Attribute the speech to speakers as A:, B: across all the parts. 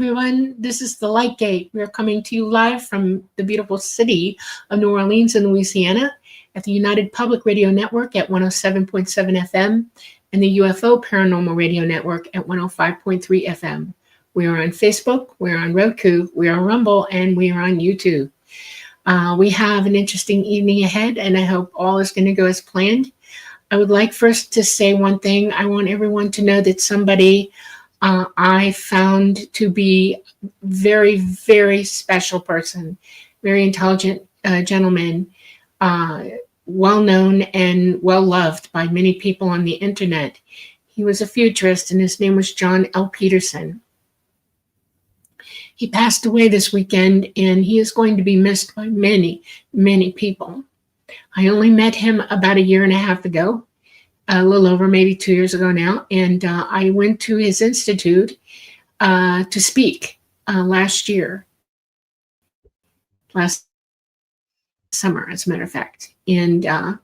A: everyone. This is the Light Gate. We're coming to you live from the beautiful city of New Orleans in Louisiana at the United Public Radio Network at 107.7 FM and the UFO Paranormal Radio Network at 105.3 FM. We are on Facebook, we're on Roku, we are on Rumble, and we are on YouTube. We have an interesting evening ahead, and I hope all is going to go as planned. I would like first to say one thing. I want everyone to know that somebody I found to be very, very special person, very intelligent gentleman, well-known and well-loved by many people on the internet. He was a futurist, and his name was John L. Peterson. He passed away this weekend, and he is going to be missed by many, many people. I only met him about a year and a half ago, a little over maybe 2 years ago now, and I went to his institute to speak last summer, as a matter of fact. And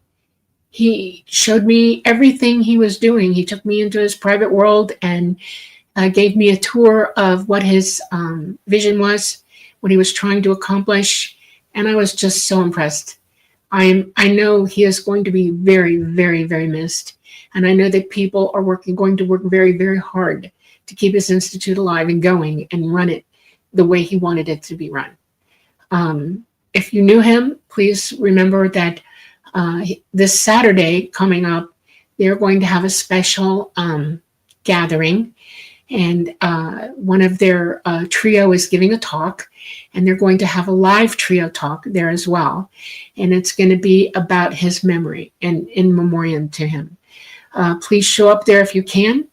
A: he showed me everything he was doing. He took me into his private world and gave me a tour of what his vision was, what he was trying to accomplish, and I was just so impressed. I know he is going to be very, very, very missed. And I know that people are going to work very, very hard to keep his institute alive and going and run it the way he wanted it to be run. If you knew him, please remember that this Saturday coming up, they're going to have a special gathering. And one of their trio is giving a talk, and they're going to have a live trio talk there as well. And it's going to be about his memory and in memoriam to him. Please show up there if you can.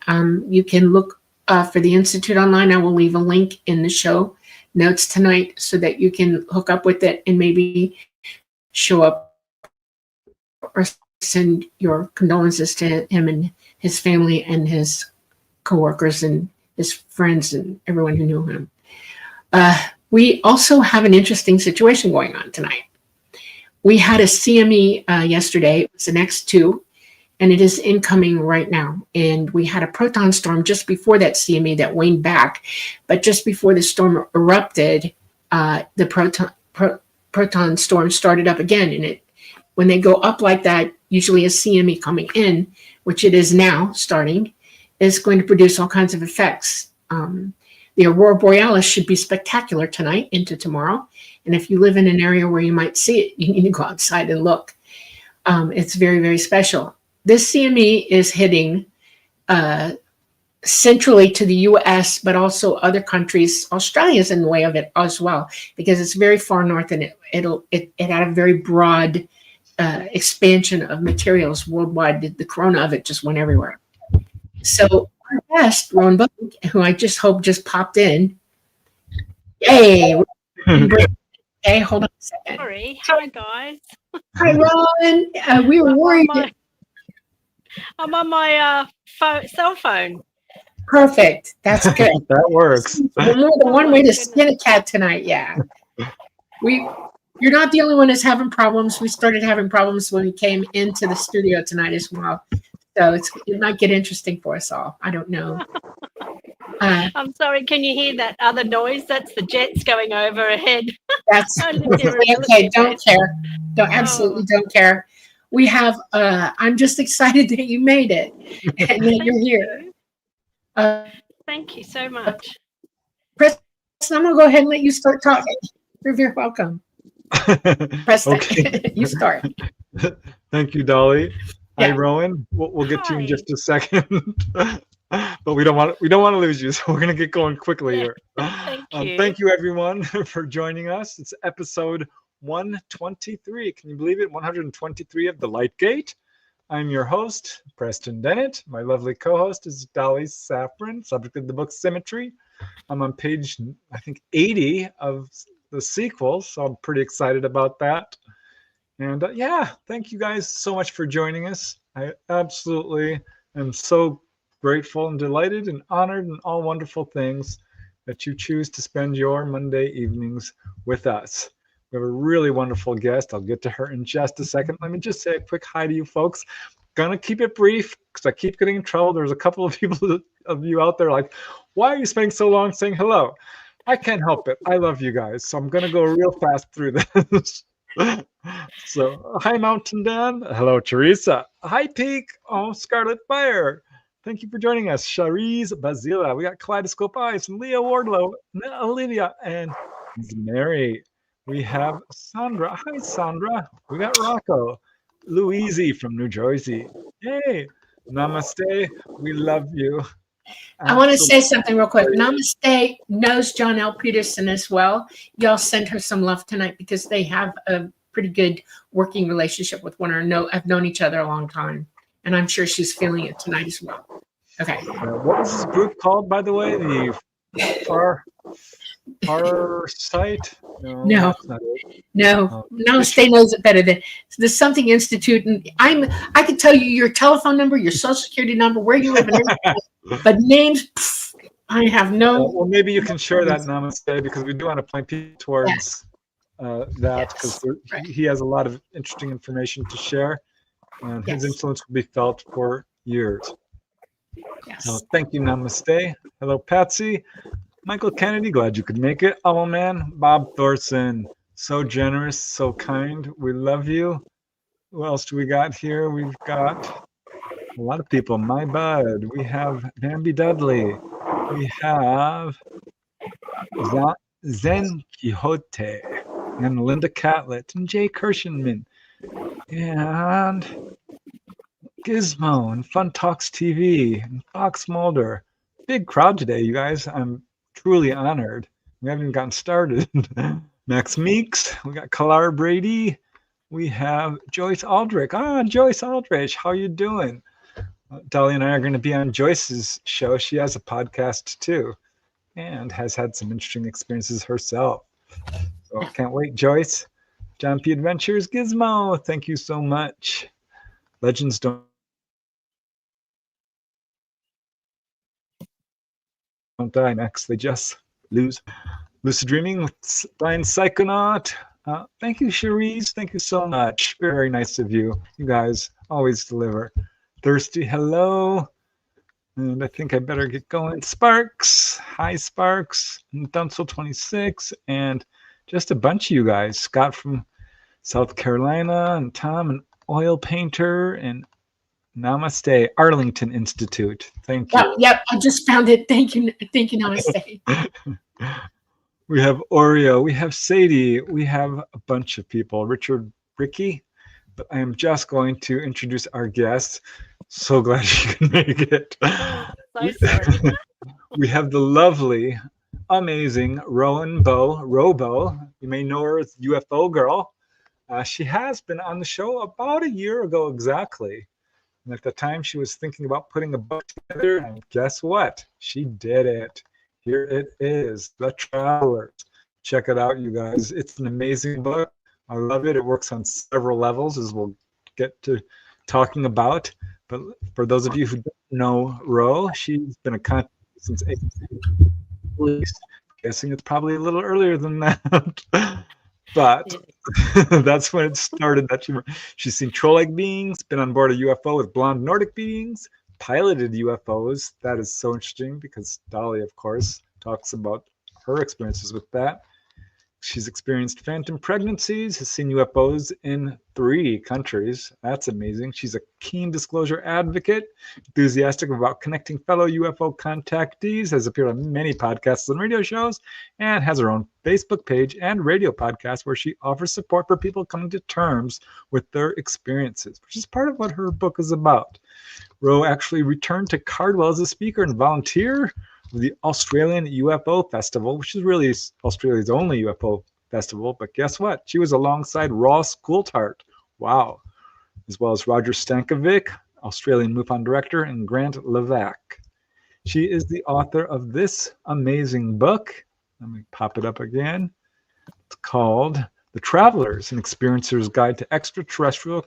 A: You can look for the Institute online. I will leave a link in the show notes tonight so that you can hook up with it and maybe show up or send your condolences to him and his family and his coworkers and his friends and everyone who knew him. We also have an interesting situation going on tonight. We had a CME yesterday. It was an X2, and it is incoming right now. And we had a proton storm just before that CME that waned back. But just before the storm erupted, the proton storm started up again. And when they go up like that, usually a CME coming in, which it is now starting, is going to produce all kinds of effects. The aurora borealis should be spectacular tonight into tomorrow. And if you live in an area where you might see it, you need to go outside and look. It's very, very special. This CME is hitting centrally to the US, but also other countries. Australia's in the way of it as well, because it's very far north, and it had a very broad expansion of materials worldwide. The corona of it just went everywhere. So our guest, Rowan Bo, who I just hope just popped in. Yay! Hey, hold on a second.
B: Sorry. Hi, guys.
A: Hi, Rowan. We were worried.
B: I'm on my cell phone.
A: Perfect. That's good.
C: That works.
A: More than one way to skin a cat tonight. Yeah. You're not the only one that's having problems. We started having problems when we came into the studio tonight as well. So it might get interesting for us all. I don't know.
B: I'm sorry. Can you hear that other noise? That's the jets going overhead.
A: That's okay. Don't care. Absolutely don't care. We have. I'm just excited that you made it and that you're here.
B: Thank you so much.
A: Preston, I'm gonna go ahead and let you start talking. You're very welcome. Preston, okay. You start.
C: Thank you, Dolly.
A: Yeah.
C: Hi, Rowan. We'll get to you in just a second, but we don't want to lose you, so we're gonna get going quickly here. Thank you, everyone, for joining us. It's episode 123. Can you believe it? 123 of the Light Gate. I'm your host, Preston Dennett. My lovely co-host is Dolly Safran, subject of the book Symmetry. I'm on page, I think, 80 of the sequel, so I'm pretty excited about that. And yeah, thank you guys so much for joining us. I absolutely am so grateful and delighted and honored and all wonderful things that you choose to spend your Monday evenings with us. We have a really wonderful guest. I'll get to her in just a second. Let me just say a quick hi to you folks. Gonna keep it brief because I keep getting in trouble. There's a couple of people of you out there like, why are you spending so long saying hello? I can't help it. I love you guys, so I'm gonna go real fast through this. So, hi, Mountain Dan. Hello, Teresa. Hi, Peak. Oh, Scarlet Fire. Thank you for joining us. Sharice Basila. We got Kaleidoscope Eyes and Leah Wardlow, Olivia, and Mary. We have Sandra. Hi, Sandra. We got Rocco. Louise from New Jersey. Hey, namaste. We love you.
A: I want to say something real quick. Namaste knows John L. Peterson as well. Y'all send her some love tonight because they have a pretty good working relationship with one another. I've known each other a long time, and I'm sure she's feeling it tonight as well. Okay.
C: What was this group called, by the way? The Our site?
A: No. Namaste knows it better than the Something Institute. And I can tell you your telephone number, your social security number, where you live, and but names, I have no.
C: Well, maybe you can share that namaste because we do want to point people towards that because he has a lot of interesting information to share, and his influence will be felt for years.
A: Yes.
C: So thank you, namaste. Hello, Patsy. Michael Kennedy, glad you could make it. Oh man, Bob Thorson, so generous, so kind. We love you. Who else do we got here? We've got a lot of people. My bud. We have Bambi Dudley. We have Zen Quixote and Linda Catlett and Jay Kirshenman and Gizmo and Fun Talks TV and Fox Mulder. Big crowd today, you guys. I'm truly honored. We haven't even gotten started. Max Meeks, we got Kalar Brady, we have Joyce Aldrich. Joyce Aldrich, how you doing? Dolly and I are going to be on Joyce's show. She has a podcast too and has had some interesting experiences herself. So can't wait, Joyce. John P. Adventures, Gizmo, thank you so much. Legends don't die, Max. They just lose. Lucid Dreaming with Blind Psychonaut. Thank you, Cherise. Thank you so much. Very nice of you. You guys always deliver. Thirsty, hello. And I think I better get going. Sparks. Hi, Sparks. And Dunsel26. And just a bunch of you guys. Scott from South Carolina. And Tom, an oil painter. And Namaste, Arlington Institute. Thank you.
A: Yep, I just found it. Thank you, Namaste.
C: We have Oreo, we have Sadie, we have a bunch of people. Ricky, but I am just going to introduce our guest. So glad you can make it.
B: So sorry.
C: We have the lovely, amazing Rowan Bo, Robo. You may know her as UFO Girl. She has been on the show about a year ago exactly. And at the time, she was thinking about putting a book together, and guess what? She did it. Here it is, The Travelers. Check it out, you guys. It's an amazing book. I love it. It works on several levels, as we'll get to talking about. But for those of you who don't know Ro, she's been a contact since 18. Guessing it's probably a little earlier than that. But that's when it started. That she's seen troll-like beings, been on board a UFO with blonde Nordic beings, piloted UFOs. That is so interesting because Dolly, of course, talks about her experiences with that. She's experienced phantom pregnancies, has seen UFOs in 3 countries. That's amazing. She's a keen disclosure advocate, enthusiastic about connecting fellow UFO contactees, has appeared on many podcasts and radio shows, and has her own Facebook page and radio podcast where she offers support for people coming to terms with their experiences, which is part of what her book is about. Ro actually returned to Cardwell as a speaker and volunteer of the Australian UFO Festival, which is really Australia's only UFO festival. But guess what? She was alongside Ross Coulthart. Wow. As well as Roger Stankovic, Australian MUFON director, and Grant Levac. She is the author of this amazing book. Let me pop it up again. It's called The Travelers, an Experiencer's Guide to Extraterrestrial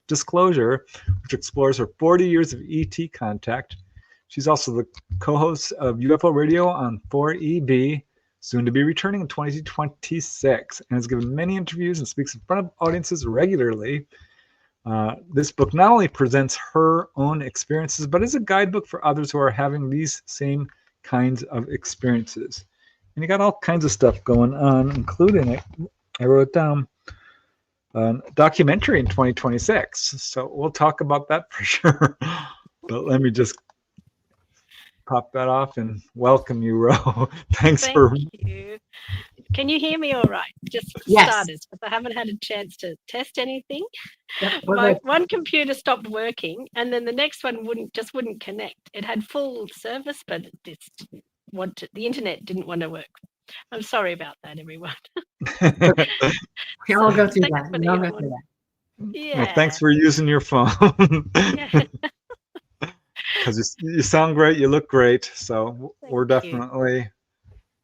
C: Disclosure, which explores her 40 years of ET contact. She's also the co-host of UFO Radio on 4EB, soon to be returning in 2026, and has given many interviews and speaks in front of audiences regularly. This book not only presents her own experiences, but is a guidebook for others who are having these same kinds of experiences. And you got all kinds of stuff going on, including I wrote down documentary in 2026. So we'll talk about that for sure. But let me just pop that off and welcome you, Ro. Thank
B: you. Can you hear me all right? Just for starters, because I haven't had a chance to test anything. My one computer stopped working, and then the next one wouldn't connect. It had full service, but the internet didn't want to work. I'm sorry about that, everyone.
A: We all go through that.
B: Yeah.
C: Well, thanks for using your phone. Because you sound great, you look great, so we're definitely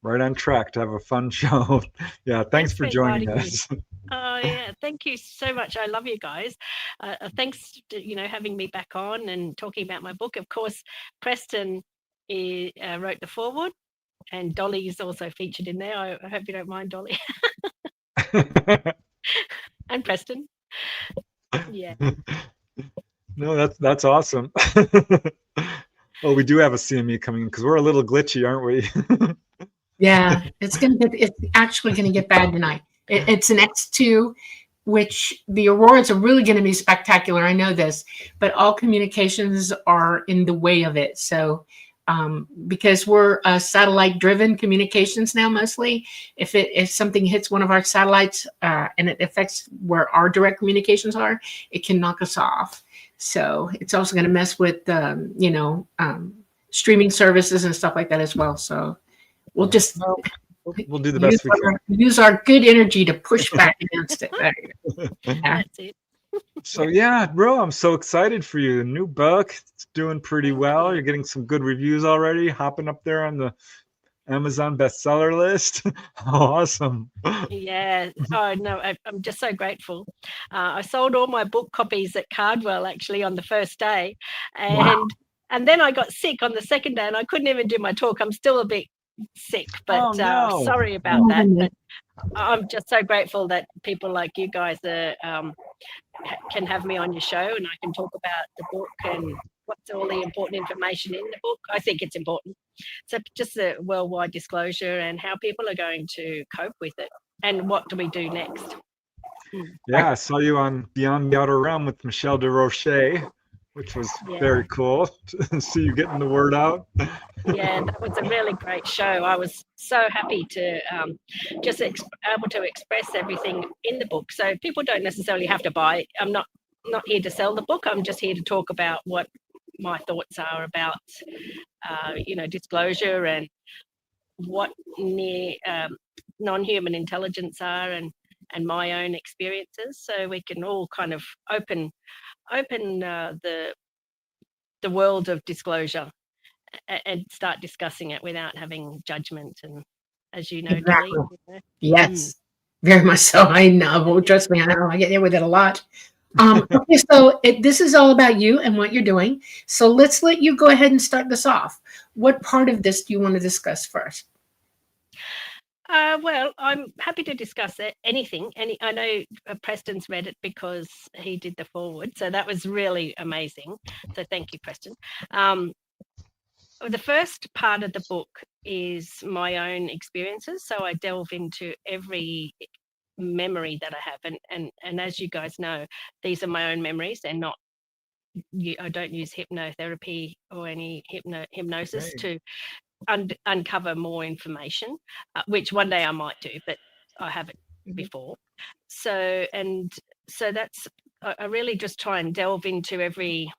C: right on track to have a fun show. Yeah, thanks for joining us.
B: Oh yeah, thank you so much. I love you guys. Thanks to having me back on and talking about my book. Of course, Preston wrote the foreword, and Dolly is also featured in there. I hope you don't mind, Dolly. And Preston. Yeah.
C: No, that's awesome. Well, we do have a CME coming in because we're a little glitchy, aren't we?
A: Yeah, it's actually gonna get bad tonight. It's an X2, which the auroras are really going to be spectacular. I know this, but all communications are in the way of it. So because we're satellite-driven communications now, mostly, if something hits one of our satellites and it affects where our direct communications are, it can knock us off. So it's also going to mess with streaming services and stuff like that as well. So we'll just
C: we'll do the best we can.
A: Use our good energy to push back against it.
B: That's it.
C: So yeah, bro, I'm so excited for you. The new book, it's doing pretty well. You're getting some good reviews already, hopping up there on the Amazon bestseller list. Awesome.
B: Yeah. Oh no, I'm just so grateful. I sold all my book copies at Cardwell actually on the first day, and then I got sick on the second day, and I couldn't even do my talk. I'm still a bit sick, but sorry about that. But I'm just so grateful that people like you guys can have me on your show, and I can talk about the book and what's all the important information in the book. I think it's important. So just the worldwide disclosure and how people are going to cope with it, and what do we do next.
C: Yeah, I saw you on Beyond the Outer Realm with Michelle de Rocher, which was very cool to see you getting the word out.
B: Yeah, that was a really great show. I was so happy to just able to express everything in the book. So people don't necessarily have to buy it. I'm not here to sell the book. I'm just here to talk about what my thoughts are about, disclosure and what non-human intelligence are, and my own experiences. So we can all kind of open the world of disclosure and start discussing it without having judgment. And as you know,
A: exactly.
B: Dolly,
A: yes, very much so. I know. Well, trust me, I know. I get there with it a lot. Okay, so this is all about you and what you're doing. So let's let you go ahead and start this off. What part of this do you want to discuss first?
B: Well, I'm happy to discuss anything. I know Preston's read it because he did the foreword, so that was really amazing. So thank you, Preston. The first part of the book is my own experiences, so I delve into every memory that I have, and as you guys know, these are my own memories. They're not. I don't use hypnotherapy or any hypnosis to uncover more information, which one day I might do, but I haven't before. So that's, I really just try and delve into every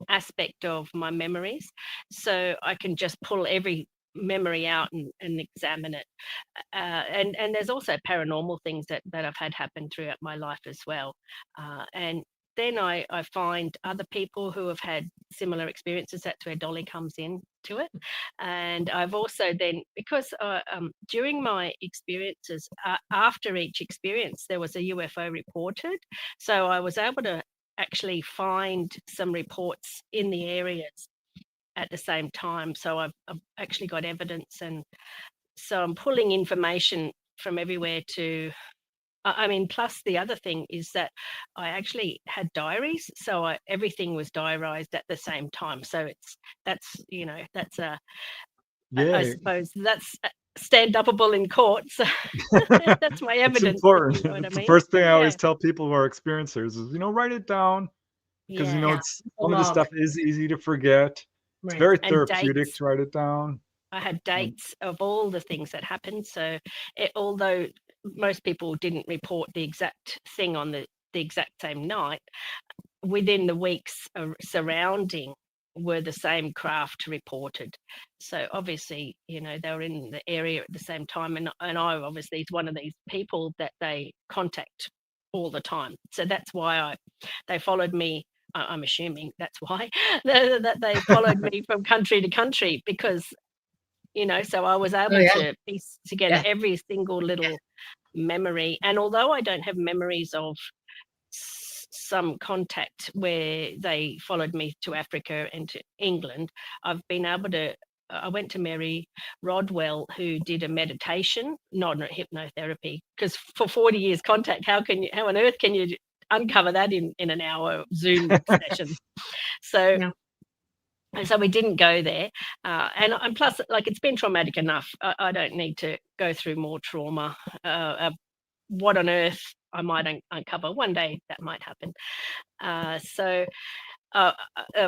B: aspect of my memories, so I can just pull every memory out and examine it. And there's also paranormal things that I've had happen throughout my life as well. And then I find other people who have had similar experiences. That's where Dolly comes in to it. And I've also then, because during my experiences, after each experience, there was a UFO reported. So I was able to actually find some reports in the areas at the same time. So I've actually got evidence. And so I'm pulling information from everywhere plus the other thing is that I actually had diaries, so everything was diarized at the same time. So I suppose that's stand-upable in court. So that's my evidence.
C: It's important.
B: You know what I
C: It's
B: mean?
C: the first thing I always tell people who are experiencers is, write it down, because it's some of this stuff is easy to forget. It's very therapeutic to write it down.
B: I had dates of all the things that happened. So although most people didn't report the exact thing on the exact same night, within the weeks surrounding were the same craft reported. So obviously, they were in the area at the same time. And I obviously is one of these people that they contact all the time. So that's why they followed me. I'm assuming that's why that they followed me from country to country, because, so I was able to piece together every single little memory. And although I don't have memories of some contact where they followed me to Africa and to England, I've been able to, I went to Mary Rodwell, who did a meditation, not a hypnotherapy, because for 40 years contact, how on earth can you uncover that in an hour Zoom session? So we didn't go there, and plus, like, it's been traumatic enough. I don't need to go through more trauma. What on earth I might uncover one day, that might happen.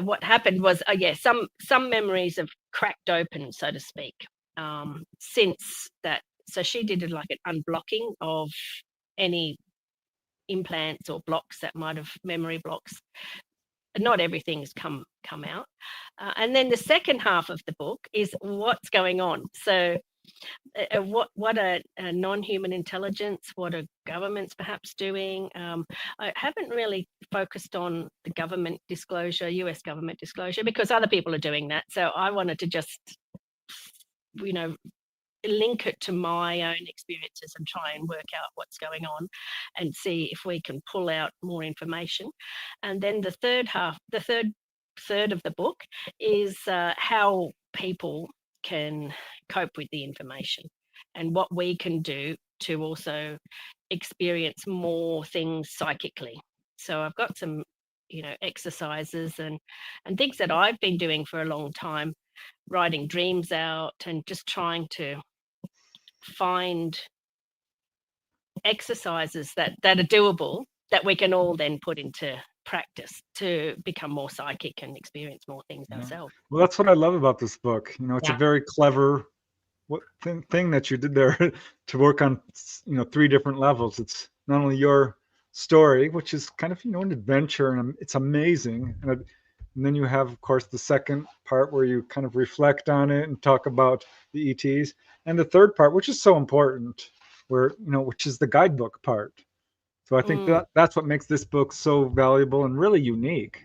B: What happened was, some memories have cracked open, so to speak, since that. So she did like an unblocking of any implants or blocks that might have memory blocks. Not everything's come out. And then the second half of the book is what's going on. So what are non-human intelligence, what are governments perhaps doing? I haven't really focused on the government disclosure, US government disclosure, because other people are doing that. So I wanted to just, link it to my own experiences and try and work out what's going on and see if we can pull out more information. And then the third third of the book is how people can cope with the information and what we can do to also experience more things psychically. So I've got some exercises and things that I've been doing for a long time, writing dreams out and just trying to find exercises that are doable, that we can all then put into practice to become more psychic and experience more things ourselves.
C: Well, that's what I love about this book. It's a very clever thing that you did there to work on, 3 different levels. It's not only your story, which is kind of, an adventure, and it's amazing. And then you have, of course, the second part where you kind of reflect on it and talk about the ETs. And the third part, which is so important, which is the guidebook part. So I think that's what makes this book so valuable and really unique,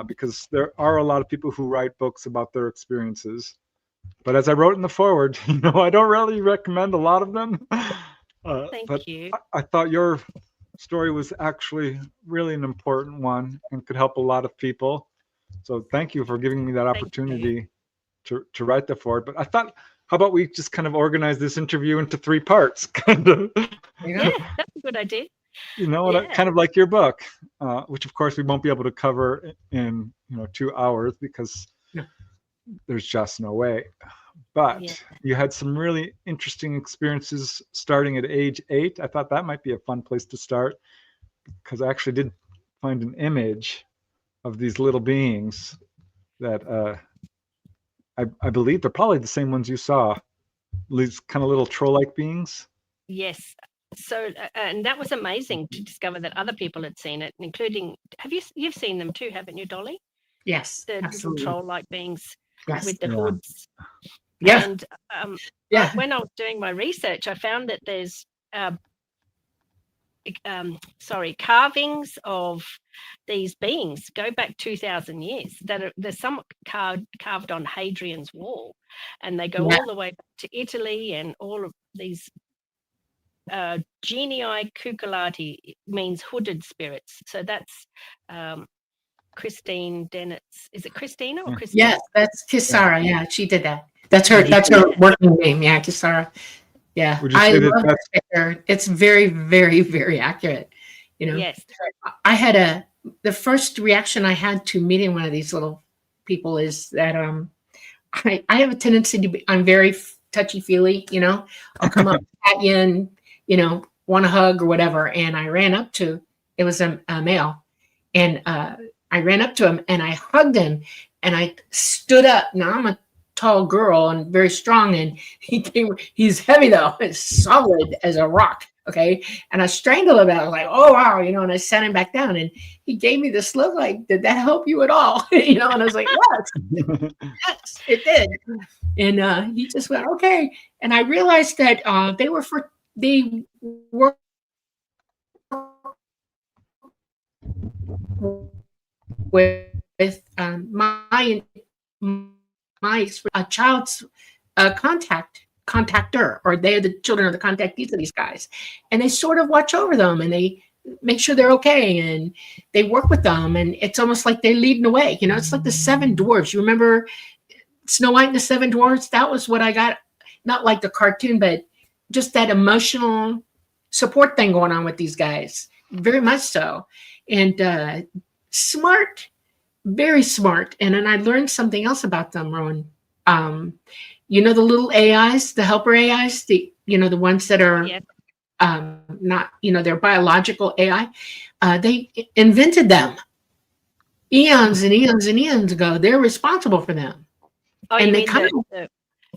C: because there are a lot of people who write books about their experiences. But as I wrote in the foreword, I don't really recommend a lot of them.
B: Thank you.
C: I thought your story was actually really an important one and could help a lot of people. So thank you for giving me that opportunity to write the foreword. But I thought, how about we just kind of organize this interview into 3 parts? Kind of.
B: Yeah, that's a good idea.
C: Kind of like your book, which of course we won't be able to cover in 2 hours because there's just no way. But you had some really interesting experiences starting at age 8. I thought that might be a fun place to start, because I actually did find an image of these little beings that I believe they're probably the same ones you saw, these kind of little troll-like beings.
B: Yes. So, and that was amazing to discover that other people had seen it, including, you've seen them too, haven't you, Dolly?
A: Yes,
B: the
A: absolutely.
B: Little troll-like beings with the
C: Yeah.
B: hoods.
A: Yeah.
B: And
A: Yeah.
B: when I was doing my research, I found that there's carvings of these beings go back 2,000 years. There's some carved on Hadrian's Wall, and they go all the way back to Italy, and all of these genii cuculati means hooded spirits. So that's Christine Dennett's. Is it Christina or Christine?
A: Yes, that's Kisara. Yeah, she did that. That's her working name. Yeah, Kisara. Yeah, I love that picture. It's very, very, very accurate.
B: Yes.
A: I had the first reaction I had to meeting one of these little people is that I have a tendency to be, I'm very touchy-feely, I'll come up at you and, want a hug or whatever. And I ran up to, it was a male, and I ran up to him and I hugged him and I stood up. Now I'm a tall girl and very strong, and he's heavy though. It's solid as a rock. Okay. And I strangled him. I was like, oh wow, and I sat him back down, and he gave me this look like, did that help you at all? And I was like, yes, yes, it did. And he just went, okay. And I realized that they were with my child's contactor, or they're the children of the contactees of these guys, and they sort of watch over them and they make sure they're okay, and they work with them, and it's almost like they're leading the way. It's like the Seven Dwarfs. You remember Snow White and the Seven Dwarfs? That was what I got. Not like the cartoon, but just that emotional support thing going on with these guys. Very much so. And smart, very smart. And then I learned something else about them, Rowan. The little AIs, the helper AIs, the ones that are not, they're biological AI. They invented them eons and eons and eons ago. They're responsible for them.
B: Oh, and they kind of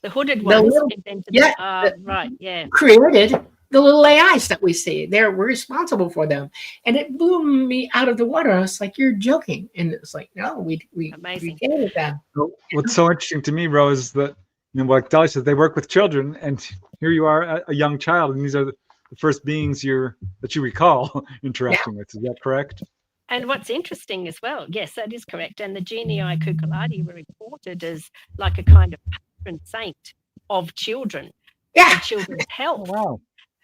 B: the hooded ones invented them. Right, yeah.
A: Created the little AIs that we see. We're responsible for them. And it blew me out of the water. I was like, you're joking. And it was like, no, we created them.
C: What's so interesting to me, Rose, is that, like Dolly says, they work with children, and here you are, a young child, and these are the first beings that you recall interacting with. Is that correct?
B: And what's interesting as well, yes, that is correct. And the genii Kukulati were reported as like a kind of patron saint of children, and children's health.
C: Oh, wow.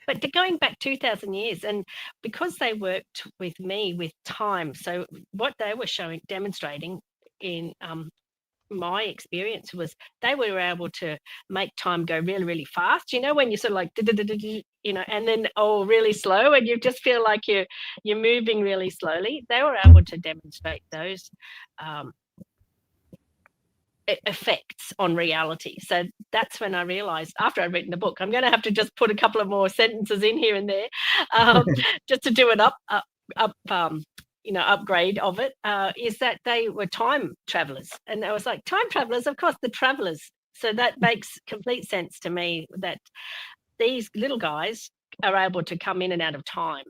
B: But going back 2,000 years, and because they worked with me with time, so what they were demonstrating in my experience was they were able to make time go really, really fast. When you're sort of like, and then really slow, and you just feel like you're moving really slowly. They were able to demonstrate those effects on reality. So that's when I realized, after I'd written the book, I'm going to have to just put a couple of more sentences in here and there, just to do an upgrade of it, is that they were time travelers. And I was like, time travelers, of course, the travelers. So that makes complete sense to me, that these little guys are able to come in and out of time.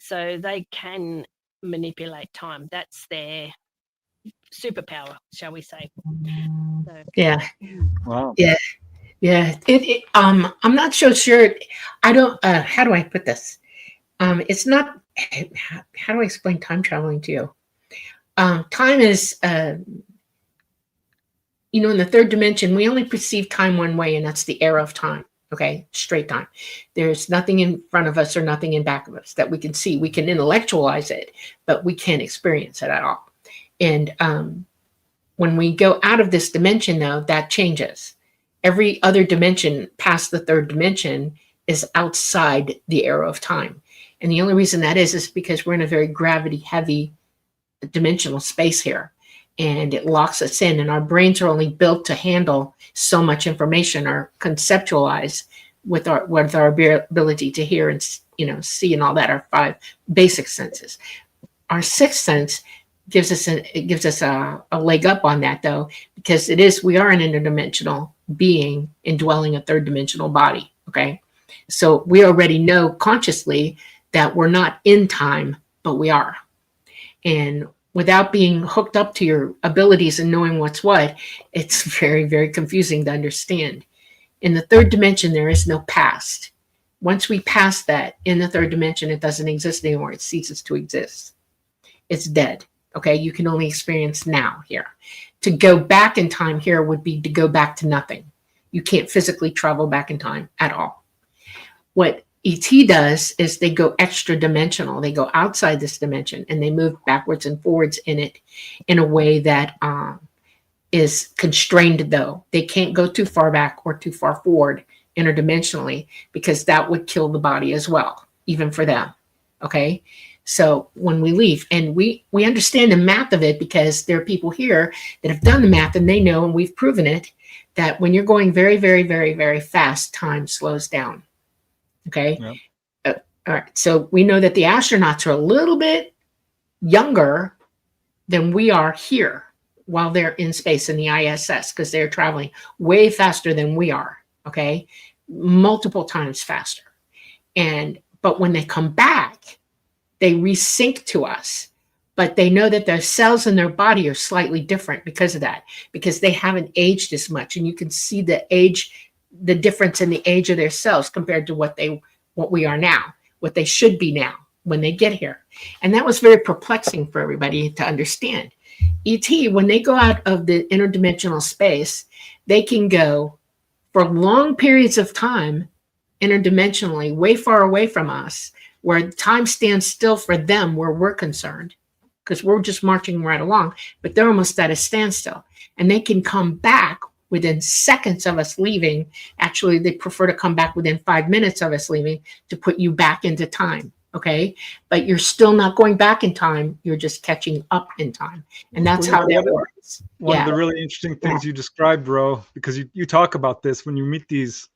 B: So they can manipulate time. That's their superpower, shall we say. So.
A: Yeah.
C: Wow.
A: Yeah. I'm not so sure. I don't, how do I put this? It's not, how do I explain time traveling to you? Time is, in the third dimension, we only perceive time one way, and that's the arrow of time. Okay, straight time. There's nothing in front of us or nothing in back of us that we can see. We can intellectualize it, but we can't experience it at all. And when we go out of this dimension, though, that changes. Every other dimension past the third dimension is outside the arrow of time. And the only reason that is because we're in a very gravity-heavy dimensional space here. And it locks us in, and our brains are only built to handle so much information, or conceptualize with our ability to hear and see and all that, our 5 basic senses. Our 6th sense gives us a leg up on that, though, because we are an interdimensional being indwelling a third dimensional body. Okay, so we already know consciously that we're not in time, but we are. And without being hooked up to your abilities and knowing what's what, it's very, very confusing to understand. In the third dimension, there is no past. Once we pass that in the third dimension, it doesn't exist anymore. It ceases to exist. It's dead. Okay, you can only experience now here. To go back in time here would be to go back to nothing. You can't physically travel back in time at all. What ET does is they go extra dimensional. They go outside this dimension, and they move backwards and forwards in it in a way that is constrained, though. They can't go too far back or too far forward interdimensionally, because that would kill the body as well, even for them. Okay, So when we leave, and we understand the math of it because there are people here that have done the math and they know, and we've proven it, that when you're going very, very, very, very fast, time slows down. Okay.
C: Yep.
A: All right. So we know that the astronauts are a little bit younger than we are here while they're in space in the ISS, because they're traveling way faster than we are. Okay. Multiple times faster. But when they come back, they resync to us, but they know that their cells in their body are slightly different because of that, because they haven't aged as much. And you can see the difference in the age of their cells compared to what we are now, what they should be now when they get here. And that was very perplexing for everybody to understand. ET, when they go out of the interdimensional space, they can go for long periods of time interdimensionally, way far away from us, where time stands still for them where we're concerned, because we're just marching right along, but they're almost at a standstill. And they can come back within seconds of us leaving. Actually, they prefer to come back within 5 minutes of us leaving to put you back into time. Okay. But you're still not going back in time. You're just catching up in time. And that's how that works.
C: One of the really interesting things you described, Ro, because you talk about this when you meet these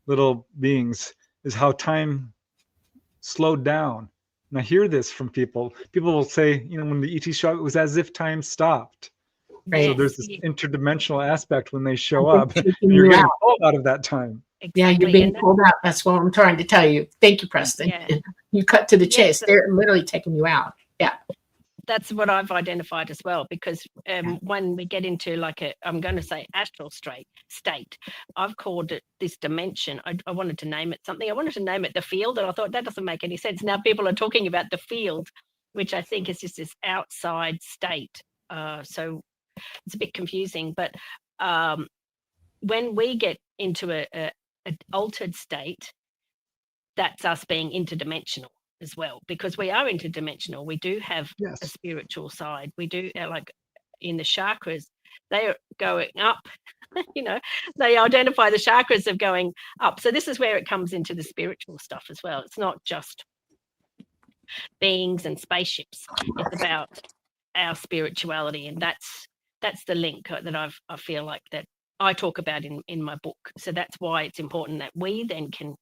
C: little beings, is how time slowed down. And I hear this from people. People will say, when the ET show up, it was as if time stopped. Right. So there's this interdimensional aspect when they show up, and you're getting pulled out of that time.
B: Exactly.
A: Yeah, you're being pulled out. That's what I'm trying to tell you. Thank you, Preston. Yeah. You cut to the chase. They're literally taking you out. Yeah.
B: That's what I've identified as well, because when we get into I'm going to say astral state, I've called it this dimension. I wanted to name it something. I wanted to name it the field, and I thought that doesn't make any sense. Now people are talking about the field, which I think is just this outside state. So it's a bit confusing, but when we get into an altered state, that's us being interdimensional as well, because we are interdimensional. We do have a spiritual side. We do, like in the chakras, they are going up. They identify the chakras of going up. So this is where it comes into the spiritual stuff as well. It's not just beings and spaceships. It's about our spirituality, and that's the link that I feel like that I talk about in my book. So that's why it's important that we then can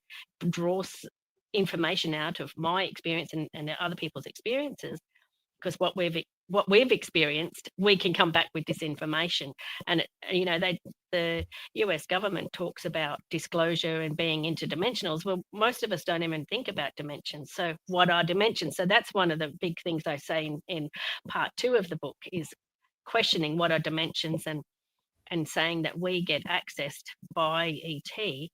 B: draw information out of my experience and other people's experiences, because what we've experienced, we can come back with this information. And the US government talks about disclosure and being interdimensionals. Well, most of us don't even think about dimensions. So what are dimensions? So that's one of the big things I say in part 2 of the book, is questioning what are dimensions, and saying that we get accessed by ET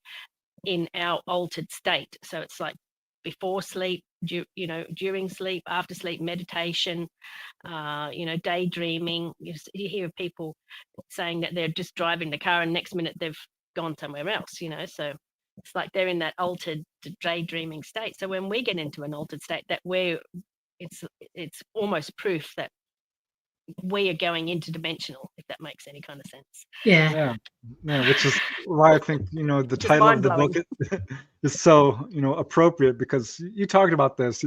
B: in our altered state. So it's like before sleep, during sleep, after sleep, meditation, daydreaming. You hear people saying that they're just driving the car and next minute they've gone somewhere else, so it's like they're in that altered daydreaming state. So when we get into an altered state, that it's almost proof that we are going interdimensional, if that makes any kind of sense.
A: Yeah,
C: which is why I think the title of the book is so appropriate, because you talked about this.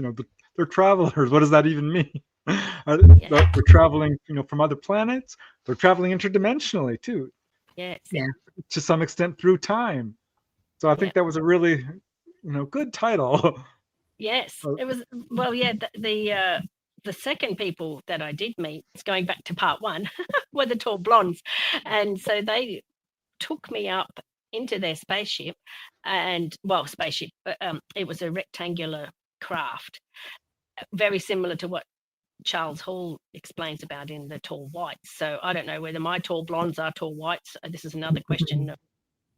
C: They're travelers. What does that even mean? They're traveling from other planets. They're traveling interdimensionally too.
B: Yes.
A: Yeah.
C: To some extent through time. So I think that was a really good title.
B: Yes, it was. Well, yeah, the second people that I did meet, it's going back to part 1, were the tall blondes. And so they took me up into their spaceship, it was a rectangular craft, very similar to what Charles Hall explains about in The Tall Whites. So I don't know whether my tall blondes are tall whites. This is another question.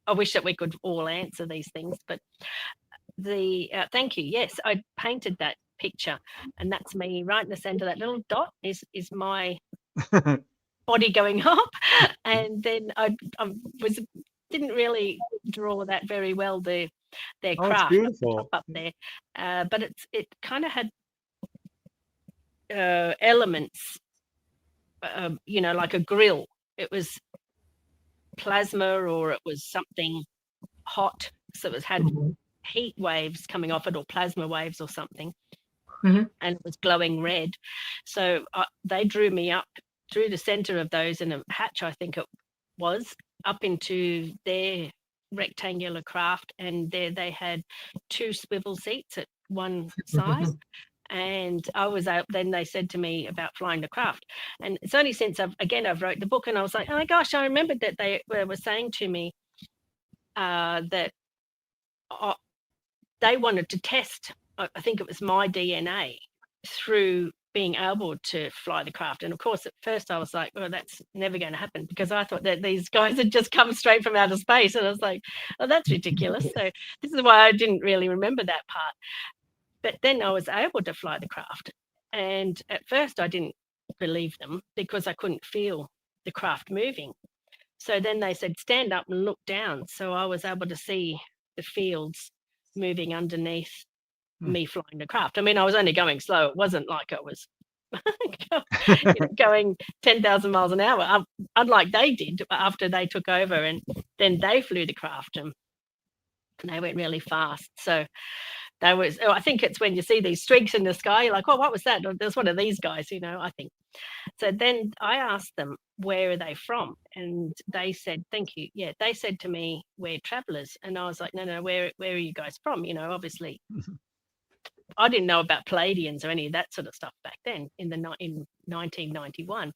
B: I wish that we could all answer these things, but thank you. Yes, I painted that picture, and that's me right in the center. That little dot is my body going up, and then I didn't really draw that very well. Their craft up there, but it kind of had elements, like a grill. It was plasma, or it was something hot, so it had heat waves coming off it, or plasma waves or something.
A: Mhm.
B: and it was glowing red. So they drew me up through the center of those in a hatch, I think it was, up into their rectangular craft, and there they had 2 swivel seats at one side. And I was out, then they said to me about flying the craft. And it's only since I've wrote the book, and I was like, oh my gosh, I remembered that they were saying to me that they wanted to test, I think it was my DNA through being able to fly the craft. And of course, at first I was like, well, that's never going to happen, because I thought that these guys had just come straight from outer space. And I was like, oh, that's ridiculous. So this is why I didn't really remember that part. But then I was able to fly the craft. And at first I didn't believe them because I couldn't feel the craft moving. So then they said, stand up and look down. So I was able to see the fields moving underneath me flying the craft. I mean, I was only going slow. It wasn't like I was going 10,000 miles an hour, unlike they did after they took over, and then they flew the craft and they went really fast. So I think it's when you see these streaks in the sky, you're like, oh, what was that? There's one of these guys, I think. So then I asked them, where are they from? And they said, thank you. Yeah, they said to me, we're travelers. And I was like, no, where are you guys from? Obviously, I didn't know about Palladians or any of that sort of stuff back then in 1991.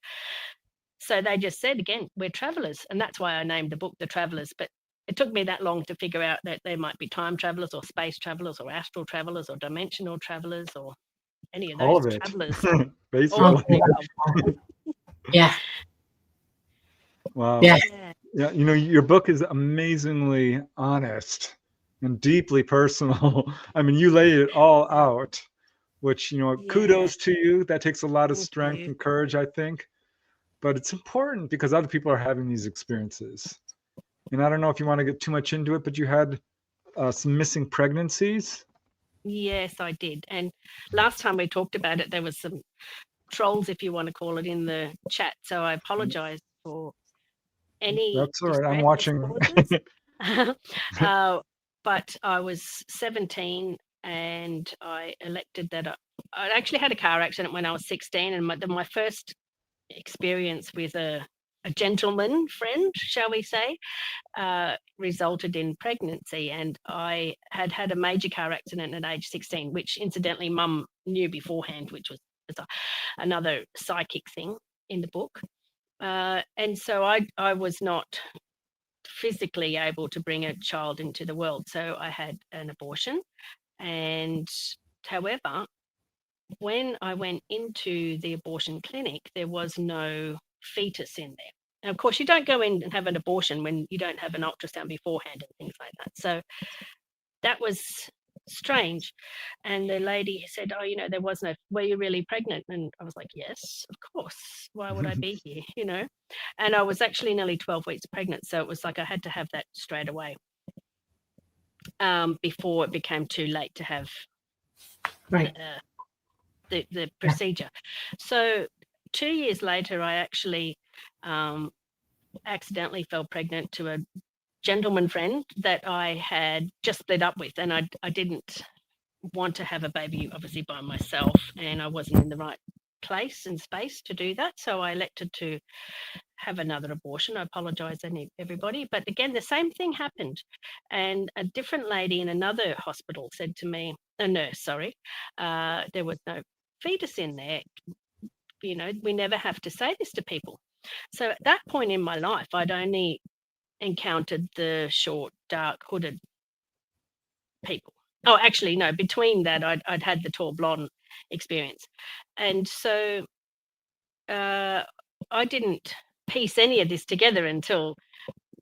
B: So they just said, again, we're travelers. And that's why I named the book The Travelers. But it took me that long to figure out that there might be time travelers or space travelers or astral travelers or dimensional travelers or any of those
C: all of it.
B: travelers.
C: Basically.
A: Yeah.
C: Wow.
A: Yeah.
C: Yeah. Your book is amazingly honest and deeply personal. I mean, you lay it all out, which, kudos to you. That takes a lot of strength and courage, I think. But it's important because other people are having these experiences. And I don't know if you want to get too much into it, but you had some missing pregnancies.
B: Yes, I did. And last time we talked about it, there was some trolls, if you want to call it, in the chat. So I apologize for any.
C: That's all right. I'm watching.
B: But I was 17 and I elected that I actually had a car accident when I was 16. And my first experience with a gentleman friend, shall we say, resulted in pregnancy. And I had a major car accident at age 16, which incidentally Mum knew beforehand, which was another psychic thing in the book. And so I was not physically able to bring a child into the world. So I had an abortion. And however, when I went into the abortion clinic, there was no fetus in there. And of course, you don't go in and have an abortion when you don't have an ultrasound beforehand and things like that. So that was strange. And the lady said, oh, there was no, were you really pregnant? And I was like, yes, of course. Why would I be here? And I was actually nearly 12 weeks pregnant. So it was like I had to have that straight away before it became too late to have the procedure. So 2 years later, I actually accidentally fell pregnant to a gentleman friend that I had just split up with, and I didn't want to have a baby obviously by myself, and I wasn't in the right place and space to do that, so I elected to have another abortion. I apologize everybody, but again the same thing happened, and a different lady in another hospital said to me, a nurse, sorry, there was no fetus in there. We never have to say this to people. So at that point in my life, I'd only encountered the short, dark, hooded people. Oh, actually, no, between that, I'd had the tall blonde experience. And so I didn't piece any of this together until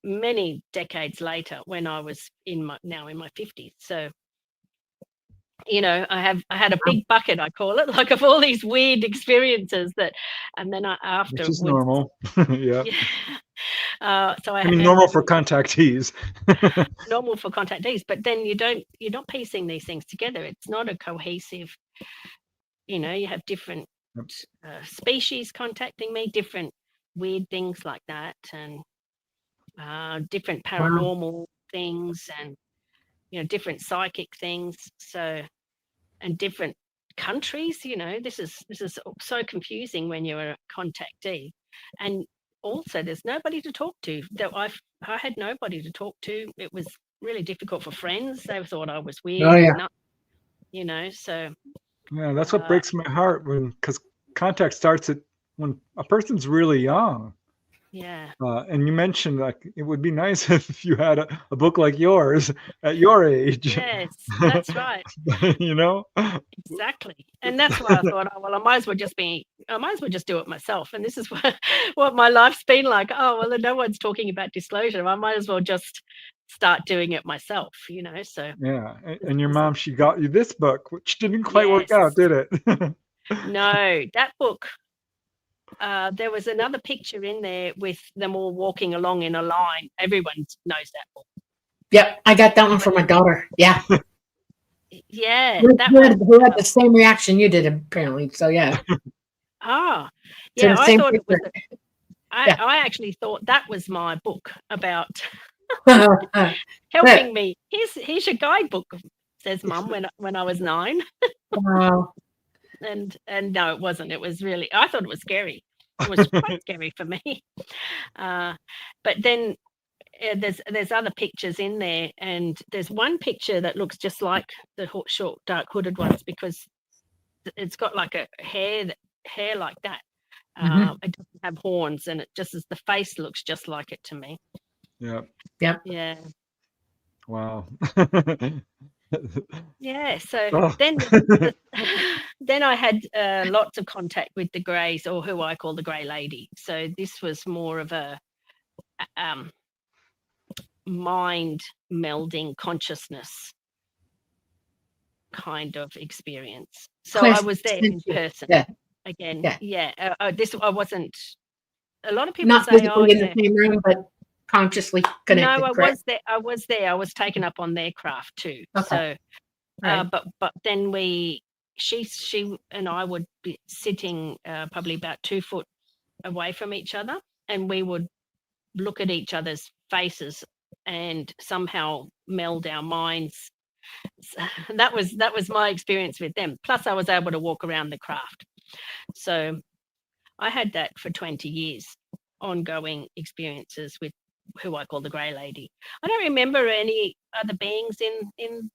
B: many decades later when I was in my 50s. So, I had a big bucket, I call it, like of all these weird experiences and then after.
C: Which is normal. Yeah.
B: So
C: normal for contactees.
B: Normal for contactees, but then you're not piecing these things together. It's not a cohesive, you have different species contacting me, different weird things like that, and different paranormal things, and different psychic things. So, and different countries. This is so confusing when you're a contactee, and also there's nobody to talk to. I had nobody to talk to. It was really difficult for friends. They thought I was weird.
A: Oh, yeah.
B: So
C: yeah, that's what breaks my heart because contact starts when a person's really young.
B: Yeah.
C: And you mentioned like it would be nice if you had a book like yours at your age.
B: Yes, that's right. Exactly. And that's why I thought, I might as well just do it myself. And this is what my life's been like. Oh, well, no one's talking about disclosure. I might as well just start doing it myself, so.
C: Yeah. And your mom, she got you this book, which didn't quite work out, did it?
B: No, that book, there was another picture in there with them all walking along in a line. Everyone knows that book.
A: Yep, I got that one for my daughter. Yeah.
B: Yeah.
A: Who had the same reaction you did, apparently. So, yeah.
B: Ah, yeah, I thought it was. I actually thought that was my book about helping me. Here's your guidebook, says Mum when I was 9.
A: Wow.
B: And no, it wasn't. It was really, I thought it was scary. It was quite scary for me. But then there's other pictures in there, and there's one picture that looks just like the short dark hooded ones because it's got like a hair like that. It doesn't have horns, and it just as the face looks just like it to me.
C: Yeah.
A: Yep.
B: Yeah.
C: Wow.
B: Yeah. So then I had lots of contact with the Greys, or who I call the Grey Lady. So this was more of a mind melding consciousness kind of experience. So I was there in person again. Yeah. I wasn't. A lot of people
A: not
B: say,
A: physically in the same room, but consciously connected.
B: No, I
A: correct?
B: was there. I was taken up on their craft too.
A: Okay.
B: So, but then she and I would be sitting probably about 2 foot away from each other, and we would look at each other's faces and somehow meld our minds. So that was my experience with them. Plus, I was able to walk around the craft. So I had that for 20 years, ongoing experiences with who I call the Grey Lady. I don't remember any other beings in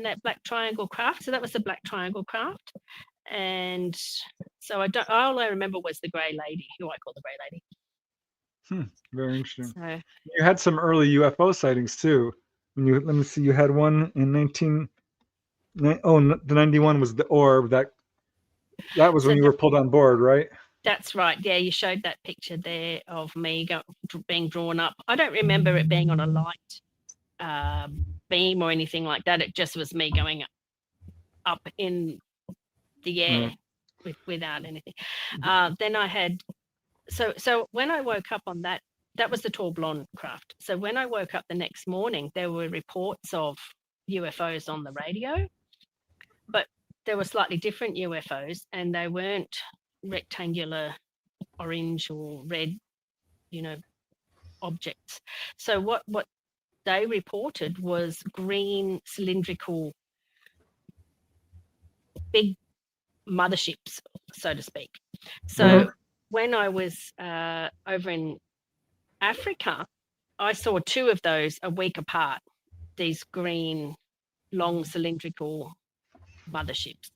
B: that black triangle craft. So that was the black triangle craft. And so all I remember was the Grey Lady, who I call the Grey Lady.
C: Very interesting.
B: So,
C: you had some early UFO sightings too. Let me see, you had one in the 91 was the orb. That was when you were pulled on board, right?
B: That's right. Yeah, you showed that picture there of me being drawn up. I don't remember it being on a light beam or anything like that. It just was me going up in the air without anything. Then I had so when I woke up on that was the tall blonde craft. So when I woke up the next morning, there were reports of UFOs on the radio, but there were slightly different UFOs, and they weren't rectangular orange or red objects. So what they reported was green cylindrical big motherships, so to speak. So when I was over in Africa, I saw 2 of those a week apart, these green long cylindrical motherships.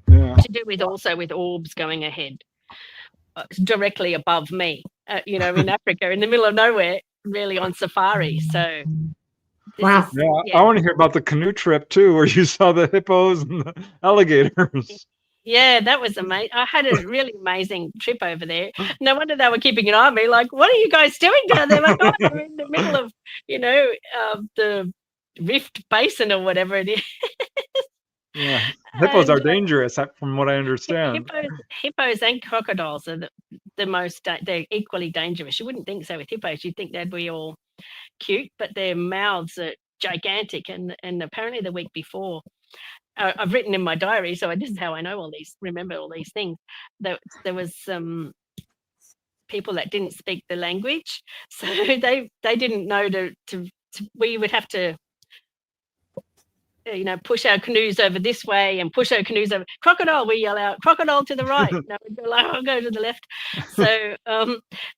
B: To do with also with orbs going ahead directly above me, in Africa, in the middle of nowhere, really on safari. So,
A: wow.
C: I want to hear about the canoe trip too, where you saw the hippos and the alligators.
B: Yeah, that was amazing. I had a really amazing trip over there. No wonder they were keeping an eye on me. Like, what are you guys doing down there? Like, we're in the middle of, the Rift Basin or whatever it is.
C: Yeah, hippos are dangerous, from what I understand.
B: Hippos and crocodiles are the most. They're equally dangerous. You wouldn't think so with hippos. You'd think they'd be all cute, but their mouths are gigantic. And apparently the week before, I've written in my diary, so this is how I know remember all these things. There was some people that didn't speak the language, so they didn't know to we would have to push our canoes over this way and push our canoes over. Crocodile, we yell out, crocodile to the right. No, we go like, I'll go to the left. So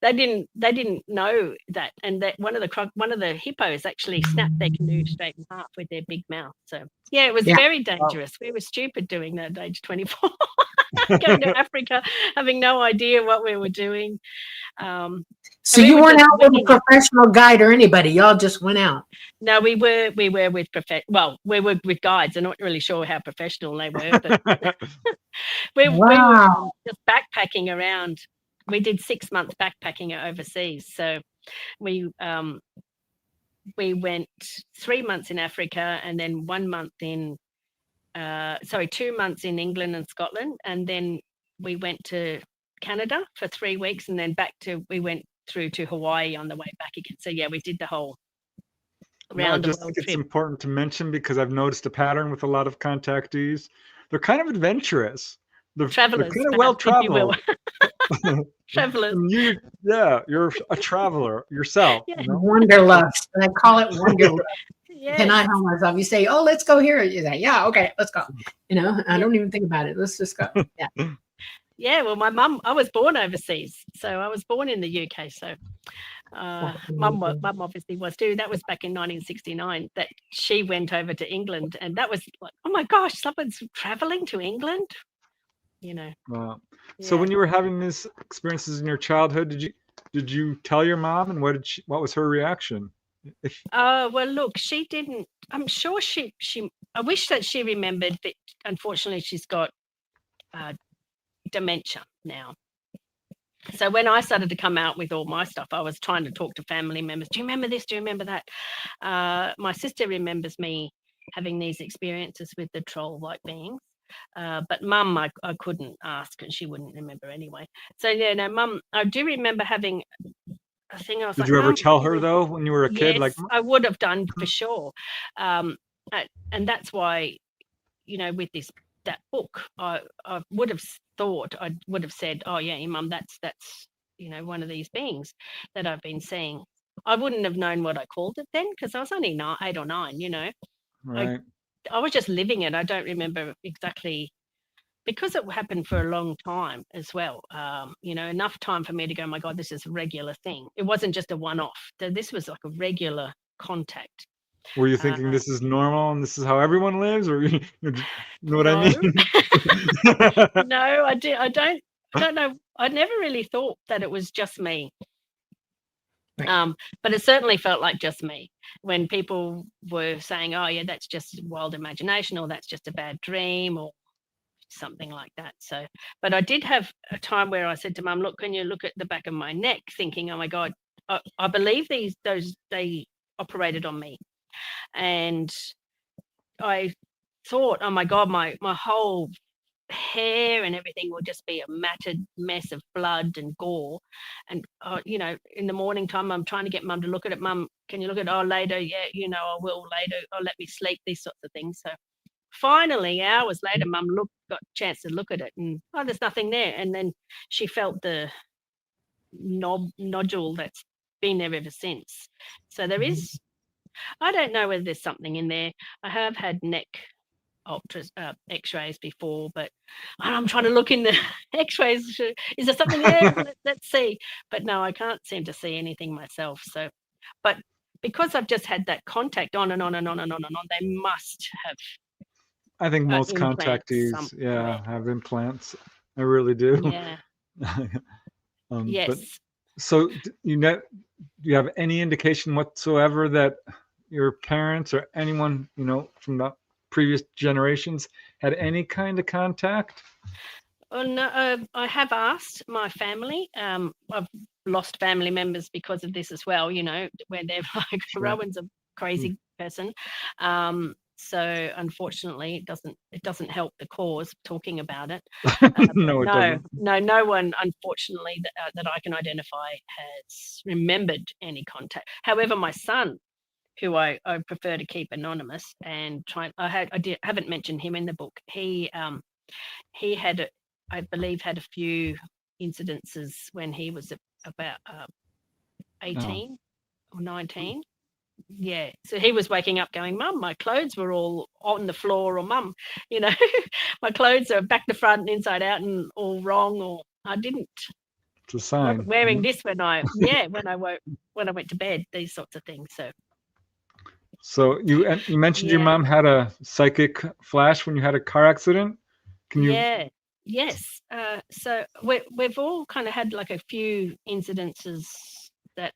B: they didn't know that, and that one of the hippos actually snapped their canoe straight in half with their big mouth. So yeah, it was very dangerous. We were stupid doing that at age 24, going to Africa, having no idea what we were doing.
A: So you weren't out with a professional guide or anybody. Y'all just went out.
B: No, we were with we were with guides. I'm not really sure how professional they were, but we were just backpacking around. We did 6 months backpacking overseas. So we went 3 months in Africa, and then 1 month 2 months in England and Scotland, and then we went to Canada for 3 weeks, and then we went through to Hawaii on the way back again. So yeah, we did the whole round the world trip.
C: It's important to mention, because I've noticed a pattern with a lot of contactees. They're kind of adventurous. They're kind of well traveled.
B: Travelers.
C: You're a traveler yourself.
A: Yeah. Wanderlust. I call it wanderlust. Cannot help myself. You say, "Oh, let's go here." You say, "Yeah, okay, let's go." I don't even think about it. Let's just go. Yeah.
B: Yeah, well, my mum, I was born overseas. So I was born in the UK. So mum obviously was too. That was back in 1969 that she went over to England. And that was like, oh my gosh, someone's traveling to England,
C: Wow. So when you were having these experiences in your childhood, did you tell your mom, and what was her reaction?
B: Well, look, she didn't. I'm sure she I wish that she remembered, but unfortunately she's got dementia now. So when I started to come out with all my stuff, I was trying to talk to family members. Do you remember this? Do you remember that? My sister remembers me having these experiences with the troll-like beings. But mum, I couldn't ask, and she wouldn't remember anyway. So yeah, no, mum, I do remember having a thing. Did
C: you ever tell her though when you were a kid?
B: Yes, I would have done for sure. And that's why, with that book, I would have thought, I would have said, "Oh yeah, mum, that's one of these beings that I've been seeing." I wouldn't have known what I called it then, because I was only 8 or 9.
C: Right.
B: I was just living it. I don't remember exactly, because it happened for a long time as well. Enough time for me to go, "My God, this is a regular thing." It wasn't just a one-off. This was like a regular contact.
C: Were you thinking this is normal and this is how everyone lives, or you know what I mean?
B: No, I don't know. I never really thought that it was just me. Right. But it certainly felt like just me when people were saying, "Oh yeah, that's just wild imagination," or "That's just a bad dream," or something like that. So, but I did have a time where I said to Mum, "Look, can you look at the back of my neck?" Thinking, "Oh my God, I believe they operated on me." And I thought, "Oh my God, my whole hair and everything will just be a matted mess of blood and gore." And in the morning time, I'm trying to get Mum to look at it. "Mum, can you look at it?" "Oh, later." "Yeah, I will later." "Oh, let me sleep." These sorts of things. So finally, hours later, Mum got a chance to look at it, and there's nothing there. And then she felt the nodule that's been there ever since. So there is. I don't know whether there's something in there. I have had neck x-rays before, but I'm trying to look in the x-rays. Is there something there? Let's see. But no, I can't seem to see anything myself. So, but because I've just had that contact on and on and on and on and on, they must have.
C: I think most contactees, have implants. I really do.
B: Yeah. Yes.
C: But, so do you have any indication whatsoever that your parents or anyone from the previous generations had any kind of contact?
B: Oh no, I have asked my family. I've lost family members because of this as well. Where they're like, "Rowan's a crazy person." So unfortunately, it doesn't help the cause talking about it.
C: No, it doesn't.
B: No one, unfortunately, that I can identify has remembered any contact. However, my son, who I prefer to keep anonymous and haven't mentioned him in the book. He had I believe had a few incidences when he was about 18 or 19. yeah, so he was waking up going, Mum, my clothes were all on the floor, or Mum, you know, my clothes are back to front and inside out and all wrong, or I didn't.
C: It's a sign.
B: Wasn't wearing this when I went to bed, these sorts of things.
C: So you mentioned your mom had a psychic flash when you had a car accident. Can you?
B: Yeah. Yes. So we've all kind of had like a few incidences that,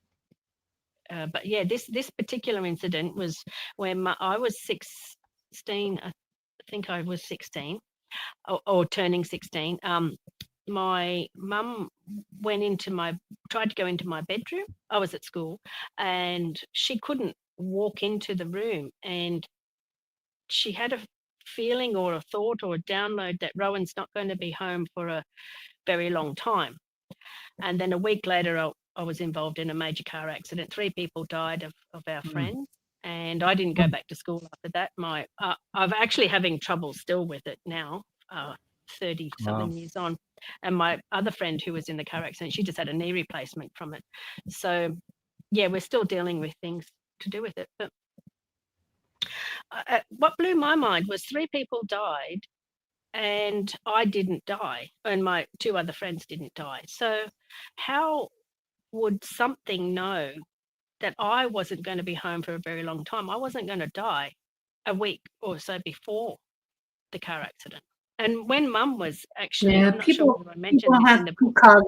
B: but yeah, this particular incident was when I was 16. I think I was 16 or turning 16. My mum tried to go into my bedroom. I was at school, and she couldn't walk into the room, and she had a feeling or a thought or a download that Rowan's not going to be home for a very long time. And then a week later, I was involved in a major car accident. 3 people died of our friends, and I didn't go back to school after that. I'm actually having trouble still with it now, 30 something years on. And my other friend who was in the car accident, she just had a knee replacement from it. So yeah, we're still dealing with things to do with it. But what blew my mind was 3 people died and I didn't die, and my 2 other friends didn't die. So how would something know that I wasn't going to be home for a very long time? I wasn't going to die a week or so before the car accident. And when Mum was actually, I'm not sure whether I mentioned this in the book.
A: Pre-cog.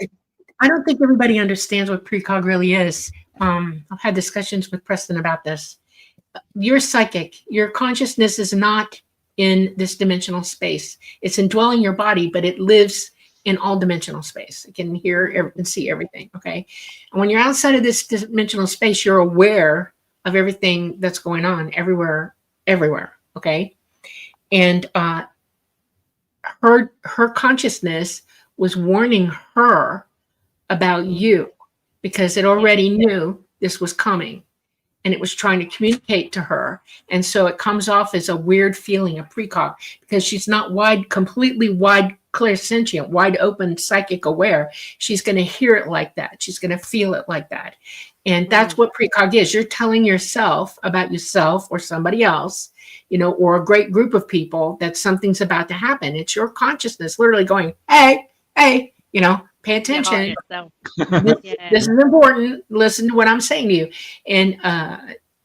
A: I don't think everybody understands what precog really is. I've had discussions with Preston about this. You're psychic. Your consciousness is not in this dimensional space. It's indwelling your body, but it lives in all dimensional space. It can hear and see everything. Okay. And when you're outside of this dimensional space, you're aware of everything that's going on everywhere. Okay. And her consciousness was warning her about you because it already knew this was coming, and it was trying to communicate to her. And so it comes off as a weird feeling of precog because she's not completely wide clairsentient, wide open, psychic aware. She's going to hear it like that. She's going to feel it like that. And that's what precog is. You're telling yourself about yourself or somebody else, or a great group of people that something's about to happen. It's your consciousness literally going, hey, pay attention. This is important. Listen to what I'm saying to you. And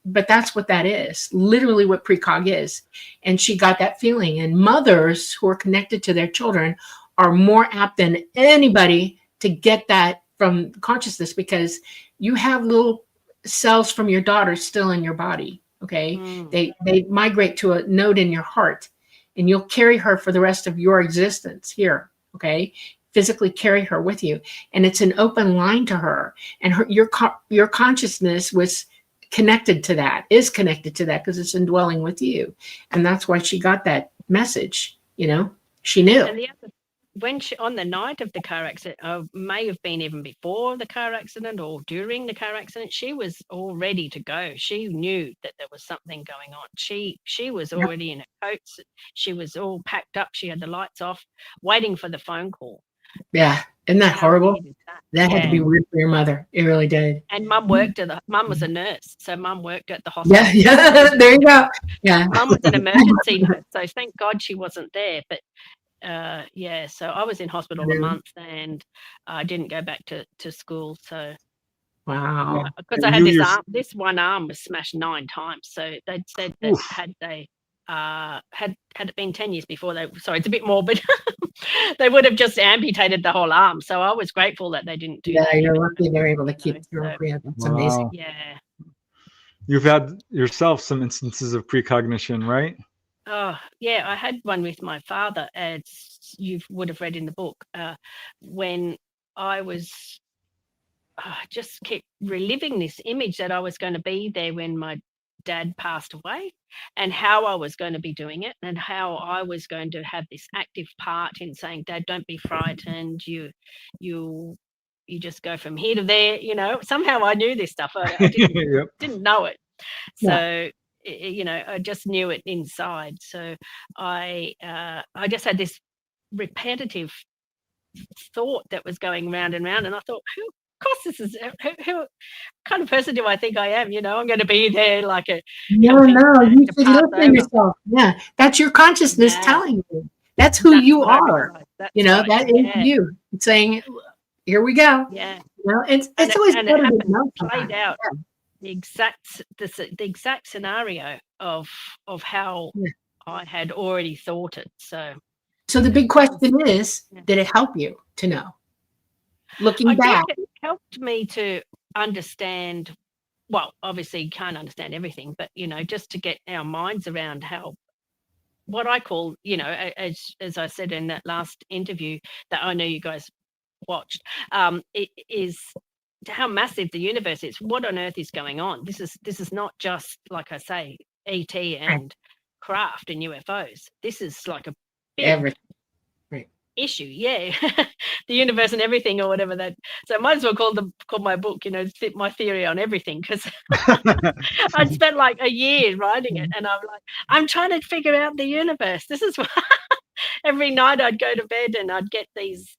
A: but that's what that is, literally what precog is. And she got that feeling. And mothers who are connected to their children are more apt than anybody to get that from consciousness, because you have little cells from your daughter still in your body. Okay. They migrate to a node in your heart, and you'll carry her for the rest of your existence here. Okay. Physically carry her with you, and it's an open line to her, and your consciousness is connected to that because it's indwelling with you. And that's why she got that message. She knew.
B: And when she, on the night of the car accident, may have been even before the car accident or during the car accident, she was all ready to go. She knew that there was something going on. She was already in her coats. She was all packed up. She had the lights off, waiting for the phone call.
A: Yeah. Isn't that horrible? That had to be weird for your mother. It really did.
B: And Mum was a nurse. So Mum worked at the hospital.
A: Yeah. There you go. Yeah.
B: Mum was an emergency nurse. So thank God she wasn't there. But so I was in hospital a month, and I didn't go back to school. So
A: wow.
B: Because I had this one arm was smashed 9 times. So they'd said that had it been 10 years before, it's a bit morbid, they would have just amputated the whole arm. So I was grateful that they didn't do that.
A: You're lucky they're able to keep through. That's amazing.
B: Yeah.
C: You've had yourself some instances of precognition, right?
B: Oh, yeah. I had one with my father, as you would have read in the book, when I was just kept reliving this image that I was going to be there when my dad passed away, and how I was going to be doing it, and how I was going to have this active part in saying, Dad, don't be frightened. You just go from here to there. Somehow I knew this stuff. I didn't know it. So, I just knew it inside. So I just had this repetitive thought that was going round and round, and I thought, course, this is who kind of person do I think I am? You know, I'm going to be there like a
A: No, you should listen to yourself. Yeah, that's your consciousness telling you. That's who you are. You know, that is you. It's saying, here we go.
B: Yeah.
A: You know, it's always
B: and
A: better
B: it
A: to
B: happened,
A: know
B: played out
A: Yeah.
B: the exact scenario of how I had already thought it. So
A: the big question is, did it help you to know? Looking back,
B: it helped me to understand. Well, obviously you can't understand everything, but you know, just to get our minds around how, what I call, you know, as I said in that last interview that I know you guys watched, it is how massive the universe is. What on earth is going on? This is not just, like I say, ET and craft and UFOs. This is like a big issue. Yeah. The universe and everything, or whatever that. So I might as well call my book, you know, my theory on everything, because I spent like a year writing it, and I'm trying to figure out the universe. This is why every night I'd go to bed and I'd get these,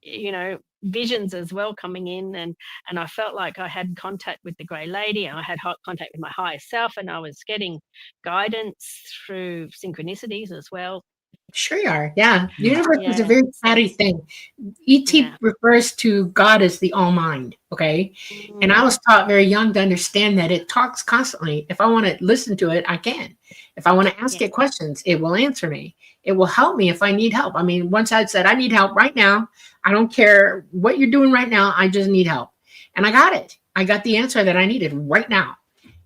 B: you know, visions as well coming in, and I felt like I had contact with the grey lady, and I had contact with my higher self, and I was getting guidance through synchronicities as well.
A: Sure you are. Yeah. The universe is a very fatty thing. ET refers to God as the all mind. Okay. And I was taught very young to understand that it talks constantly. If I want to listen to it, I can. If I want to ask it questions, it will answer me. It will help me if I need help. I mean, once I said, I need help right now. I don't care what you're doing right now. I just need help. And I got it. I got the answer that I needed right now.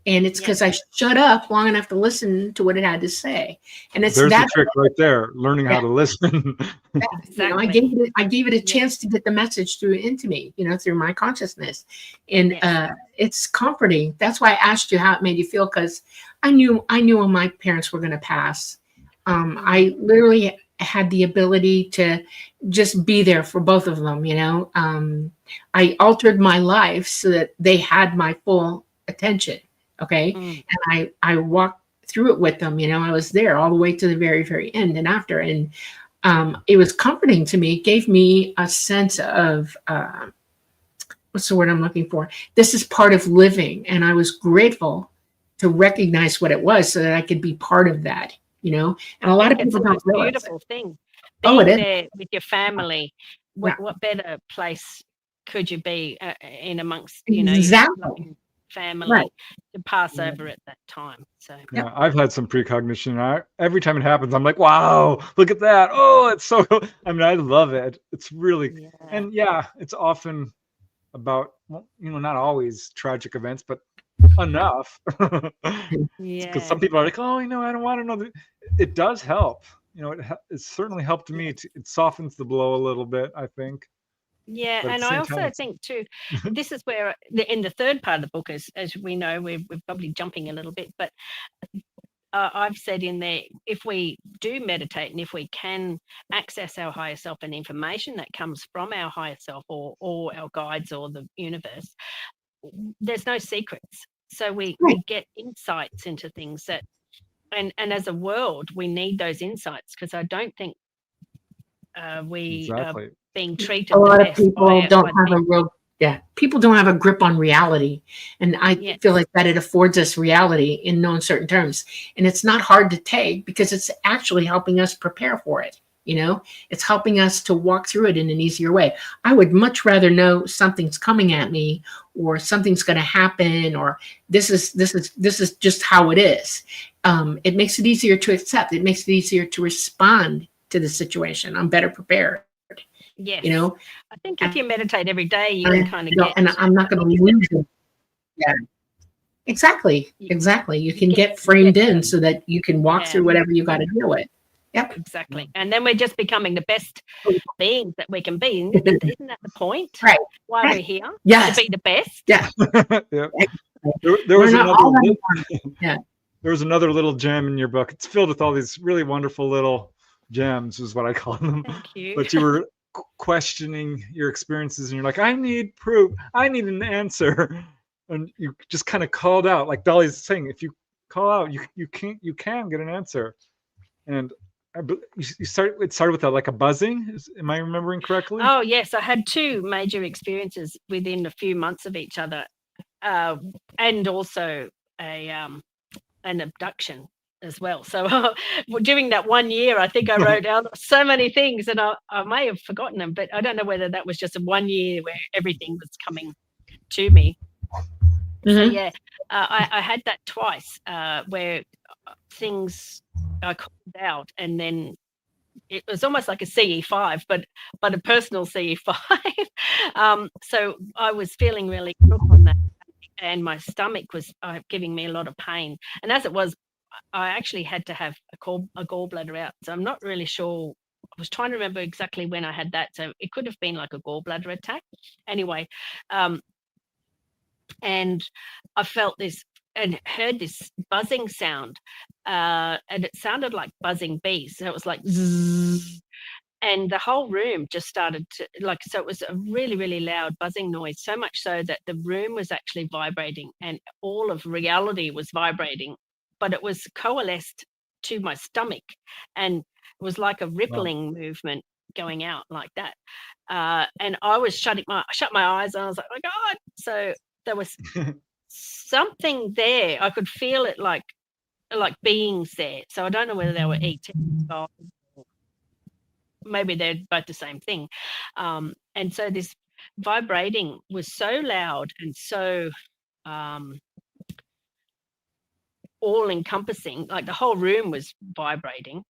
A: And it's because I shut up long enough to listen to what it had to say. And it's
C: there's the trick right there, learning how to listen.
B: Exactly.
A: You know, I gave it a chance to get the message through into me, you know, through my consciousness. And it's comforting. That's why I asked you how it made you feel, because I knew when my parents were going to pass. I literally had the ability to just be there for both of them, you know. I altered my life so that they had my full attention. Okay. And I walked through it with them, you know. I was there all the way to the very, very end and after. And it was comforting to me. It gave me a sense of, what's the word I'm looking for? This is part of living. And I was grateful to recognize what it was so that I could be part of that, you know. And a lot of people don't realize
B: beautiful thing.
A: Being
B: there with your family, what better place could you be in amongst, you know,
A: exactly.
B: family to pass over at that time. So
C: yeah, I've had some precognition. Every time it happens, I'm like, wow, look at that. Oh, it's so cool. I mean, I love it. It's really and it's often about, well, you know, not always tragic events, but enough. Because some people are like, oh, you know, I don't want to know. It does help. You know, it certainly helped me. It softens the blow a little bit, I think.
B: Yeah, and I also think too, this is where in the third part of the book, as we know, we're probably jumping a little bit, but I've said in there, if we do meditate and if we can access our higher self and information that comes from our higher self or our guides or the universe, there's no secrets. So we get insights into things that, and as a world, we need those insights, because I don't think we being treated.
A: A lot of people don't have a real, people don't have a grip on reality. And I feel like that it affords us reality in no uncertain terms. And it's not hard to take, because it's actually helping us prepare for it. You know, it's helping us to walk through it in an easier way. I would much rather know something's coming at me, or something's going to happen, or this is just how it is. It makes it easier to accept. It makes it easier to respond to the situation. I'm better prepared.
B: Yes.
A: You know,
B: I think if you meditate every day, you can kind of get.
A: And I'm not going to lose it. Yeah. Exactly. You can get framed in so that you can walk through whatever you got to deal with. Yep.
B: Exactly. And then we're just becoming the best beings that we can be. Isn't that the point?
A: Right.
B: Why we're here?
A: Yes.
B: To be the best.
A: Yeah.
C: There was there was another little gem in your book. It's filled with all these really wonderful little gems, is what I call them.
B: Thank you.
C: But you were questioning your experiences, and you're like, I need proof. I need an answer. And you just kind of called out, like Dolly's saying, if you call out, you can get an answer. And it started with like a buzzing. Am I remembering correctly?
B: Oh yes, I had two major experiences within a few months of each other, and also an abduction as well. So during that 1 year, I think I wrote down so many things, and I may have forgotten them, but I don't know whether that was just a 1 year where everything was coming to me. So yeah, I had that twice, where things I called out, and then it was almost like a CE5, but a personal CE5. So I was feeling really crook on that, and my stomach was giving me a lot of pain. And as it was, I actually had to have a gallbladder out. So I'm not really sure. I was trying to remember exactly when I had that. So it could have been like a gallbladder attack. Anyway, and I felt this and heard this buzzing sound, and it sounded like buzzing bees. So it was like zzz, and the whole room just started to so it was a really, really loud buzzing noise, so much so that the room was actually vibrating and all of reality was vibrating, but it was coalesced to my stomach, and it was like a rippling movement going out like that. And I was shut my eyes, and I was like, oh my God. So there was something there. I could feel it like beings there. So I don't know whether they were ET, maybe they're both the same thing. And so this vibrating was so loud and so all encompassing, like the whole room was vibrating.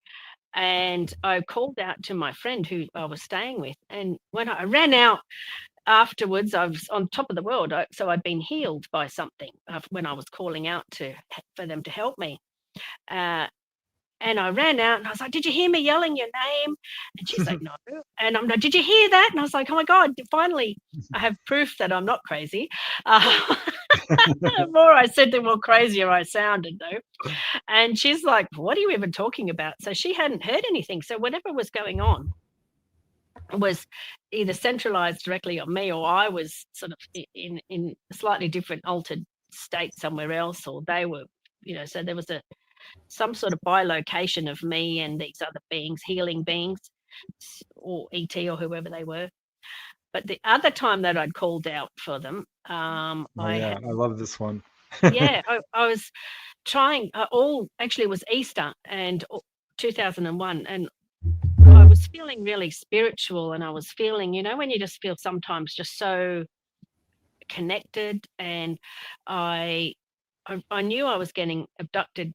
B: And I called out to my friend who I was staying with, and when I ran out afterwards, I was on top of the world. So I'd been healed by something when I was calling out for them to help me. And I ran out and I was like, did you hear me yelling your name? And she's like, no. And I'm like, did you hear that? And I was like, oh my God, finally I have proof that I'm not crazy. The more I said, the more crazier I sounded, though. And she's like, what are you even talking about? So she hadn't heard anything. So whatever was going on was either centralized directly on me, or I was sort of in a slightly different altered state somewhere else, or they were, so there was some sort of bilocation of me and these other beings, healing beings, or ET or whoever they were. But the other time that I'd called out for them,
C: I love this one.
B: I was trying. Actually, it was Easter and 2001, and I was feeling really spiritual, and I was feeling, when you just feel sometimes just so connected, and I knew I was getting abducted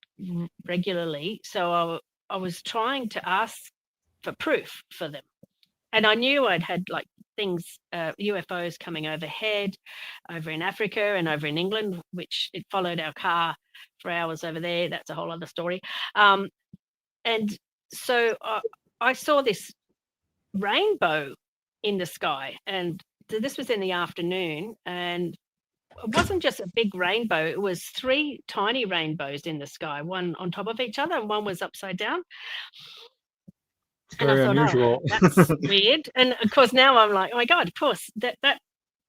B: regularly, so I was trying to ask for proof for them. And I knew I'd had like things, UFOs coming overhead, over in Africa and over in England, which it followed our car for hours over there. That's a whole other story. And so I saw this rainbow in the sky, and this was in the afternoon, and it wasn't just a big rainbow. It was 3 tiny rainbows in the sky, one on top of each other, and one was upside down.
C: Very unusual.
B: Oh, that's weird. And of course, now I'm like, oh my God, of course, that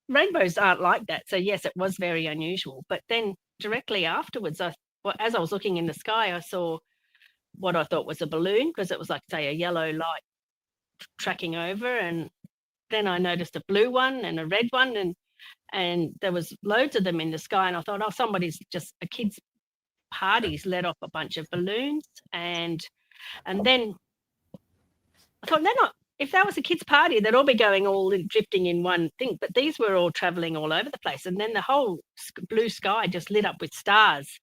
B: rainbows aren't like that. So yes, it was very unusual. But then directly afterwards, as I was looking in the sky, I saw what I thought was a balloon, because it was like, say, a yellow light tracking over. And then I noticed a blue one and a red one, and there was loads of them in the sky. And I thought, somebody's just a kid's party's let off a bunch of balloons. And then I thought, if that was a kid's party, they'd all be going drifting in one thing. But these were all traveling all over the place. And then the whole blue sky just lit up with stars.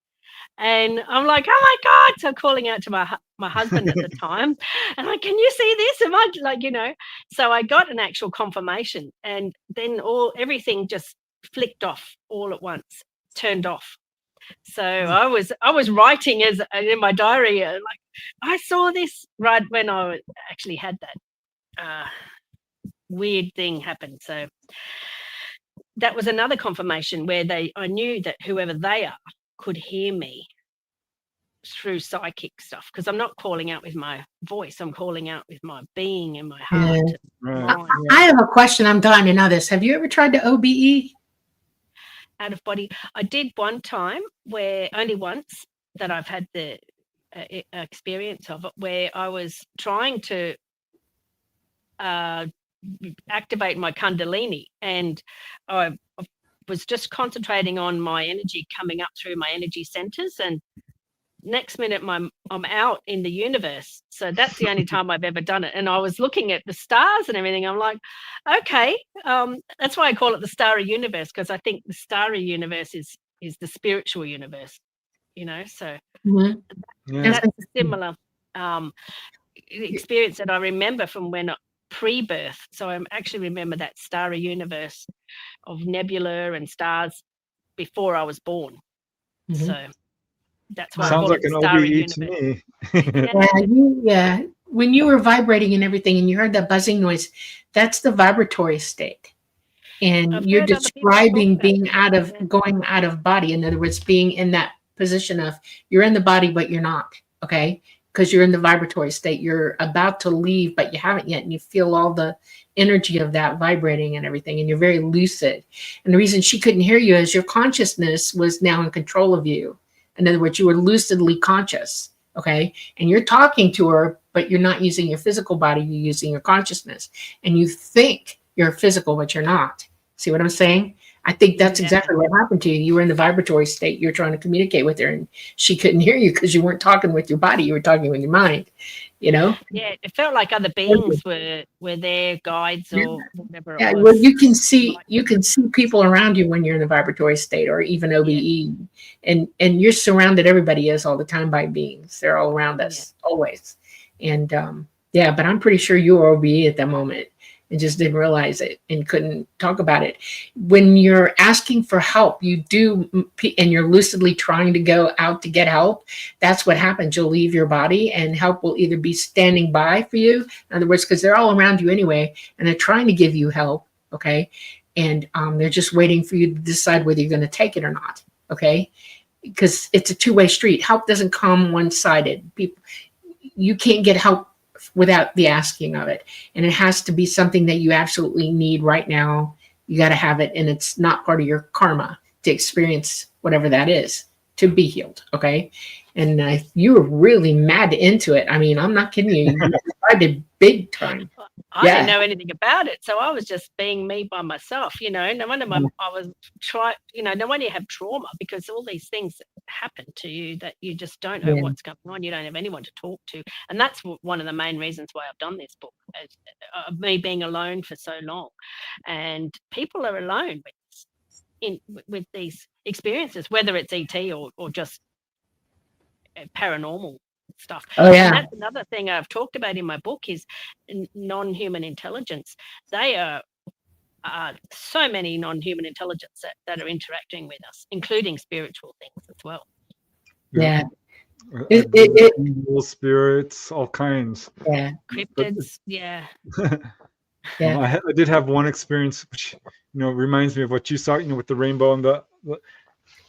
B: And I'm like, oh my God. So calling out to my husband at the time, and like, can you see this? Am I like, so I got an actual confirmation, and then everything just flicked off all at once, turned off. So I was writing in my diary, like, I saw this right when I actually had that weird thing happen. So that was another confirmation where I knew that whoever they are could hear me through psychic stuff, because I'm not calling out with my voice, I'm calling out with my being and my heart.
A: I have a question. I'm dying to know this. Have you ever tried to OBE?
B: Out of body. I did one time, where only once that I've had the experience of it where I was trying to activate my Kundalini, and I was just concentrating on my energy coming up through my energy centers, and next minute I'm out in the universe. So that's the only time I've ever done it. And I was looking at the stars and everything. I'm like, okay, that's why I call it the starry universe, because I think the starry universe is the spiritual universe, you know. So that's a similar experience that I remember from when pre-birth. So I actually remember that starry universe of nebula and stars before I was born. So that's why
C: sounds like an OBE to me.
A: Yeah, when you were vibrating and everything and you heard that buzzing noise, that's the vibratory state. And you're describing being going out of body. In other words, being in that position of you're in the body, but you're not. Okay. Because you're in the vibratory state. You're about to leave, but you haven't yet. And you feel all the energy of that vibrating and everything. And you're very lucid. And the reason she couldn't hear you is your consciousness was now in control of you. In other words, you were lucidly conscious. Okay. And you're talking to her, but you're not using your physical body. You're using your consciousness. And you think you're physical, but you're not. See what I'm saying? I think that's exactly what happened to you. You were in the vibratory state. You're trying to communicate with her, and she couldn't hear you because you weren't talking with your body. You were talking with your mind, you know?
B: Yeah, it felt like other beings were their guides or whatever it was.
A: Well, you can see people around you when you're in the vibratory state, or even OBE. And you're surrounded, everybody is all the time, by beings. They're all around us always. And but I'm pretty sure you were OBE at that moment and just didn't realize it and couldn't talk about it. When you're asking for help, and you're lucidly trying to go out to get help, that's what happens. You'll leave your body and help will either be standing by for you. In other words, because they're all around you anyway, and they're trying to give you help. Okay. And they're just waiting for you to decide whether you're going to take it or not. Okay. Because it's a two-way street. Help doesn't come one-sided. You can't get help without the asking of it. And it has to be something that you absolutely need right now. You got to have it. And it's not part of your karma to experience whatever that is to be healed. Okay. And you were really mad into it. I mean, I'm not kidding you. You tried it big time.
B: I didn't know anything about it. So I was just being me by myself, you know. No wonder no wonder you have trauma, because all these things happen to you that you just don't know what's going on. You don't have anyone to talk to. And that's one of the main reasons why I've done this book, me being alone for so long. And people are alone with these experiences, whether it's ET or just paranormal stuff. And that's another thing I've talked about in my book is non-human intelligence. They are so many non-human intelligence that are interacting with us, including spiritual things as well.
C: Spirits, all kinds.
B: Cryptids.
C: I did have one experience which reminds me of what you saw, with the rainbow and the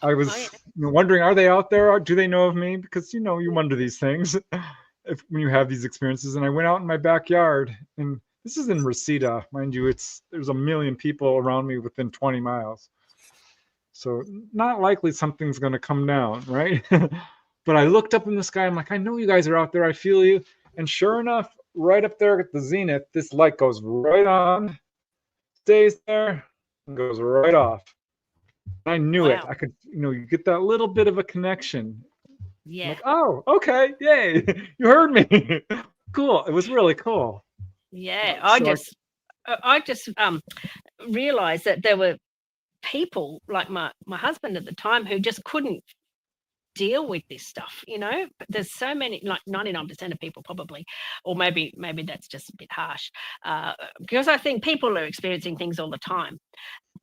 C: I was wondering, are they out there? Or do they know of me? Because, you wonder these things when you have these experiences. And I went out in my backyard, and this is in Reseda, mind you. There's a million people around me within 20 miles. So not likely something's going to come down, right? But I looked up in the sky. I'm like, I know you guys are out there. I feel you. And sure enough, right up there at the zenith, this light goes right on, stays there, and goes right off. I knew it. I could, you get that little bit of a connection.
B: Yeah.
C: Like, oh, okay. Yay. You heard me. Cool. It was really cool.
B: Yeah. I just realized that there were people like my husband at the time who just couldn't deal with this stuff, But there's so many, like 99% of people probably, or maybe that's just a bit harsh, because I think people are experiencing things all the time.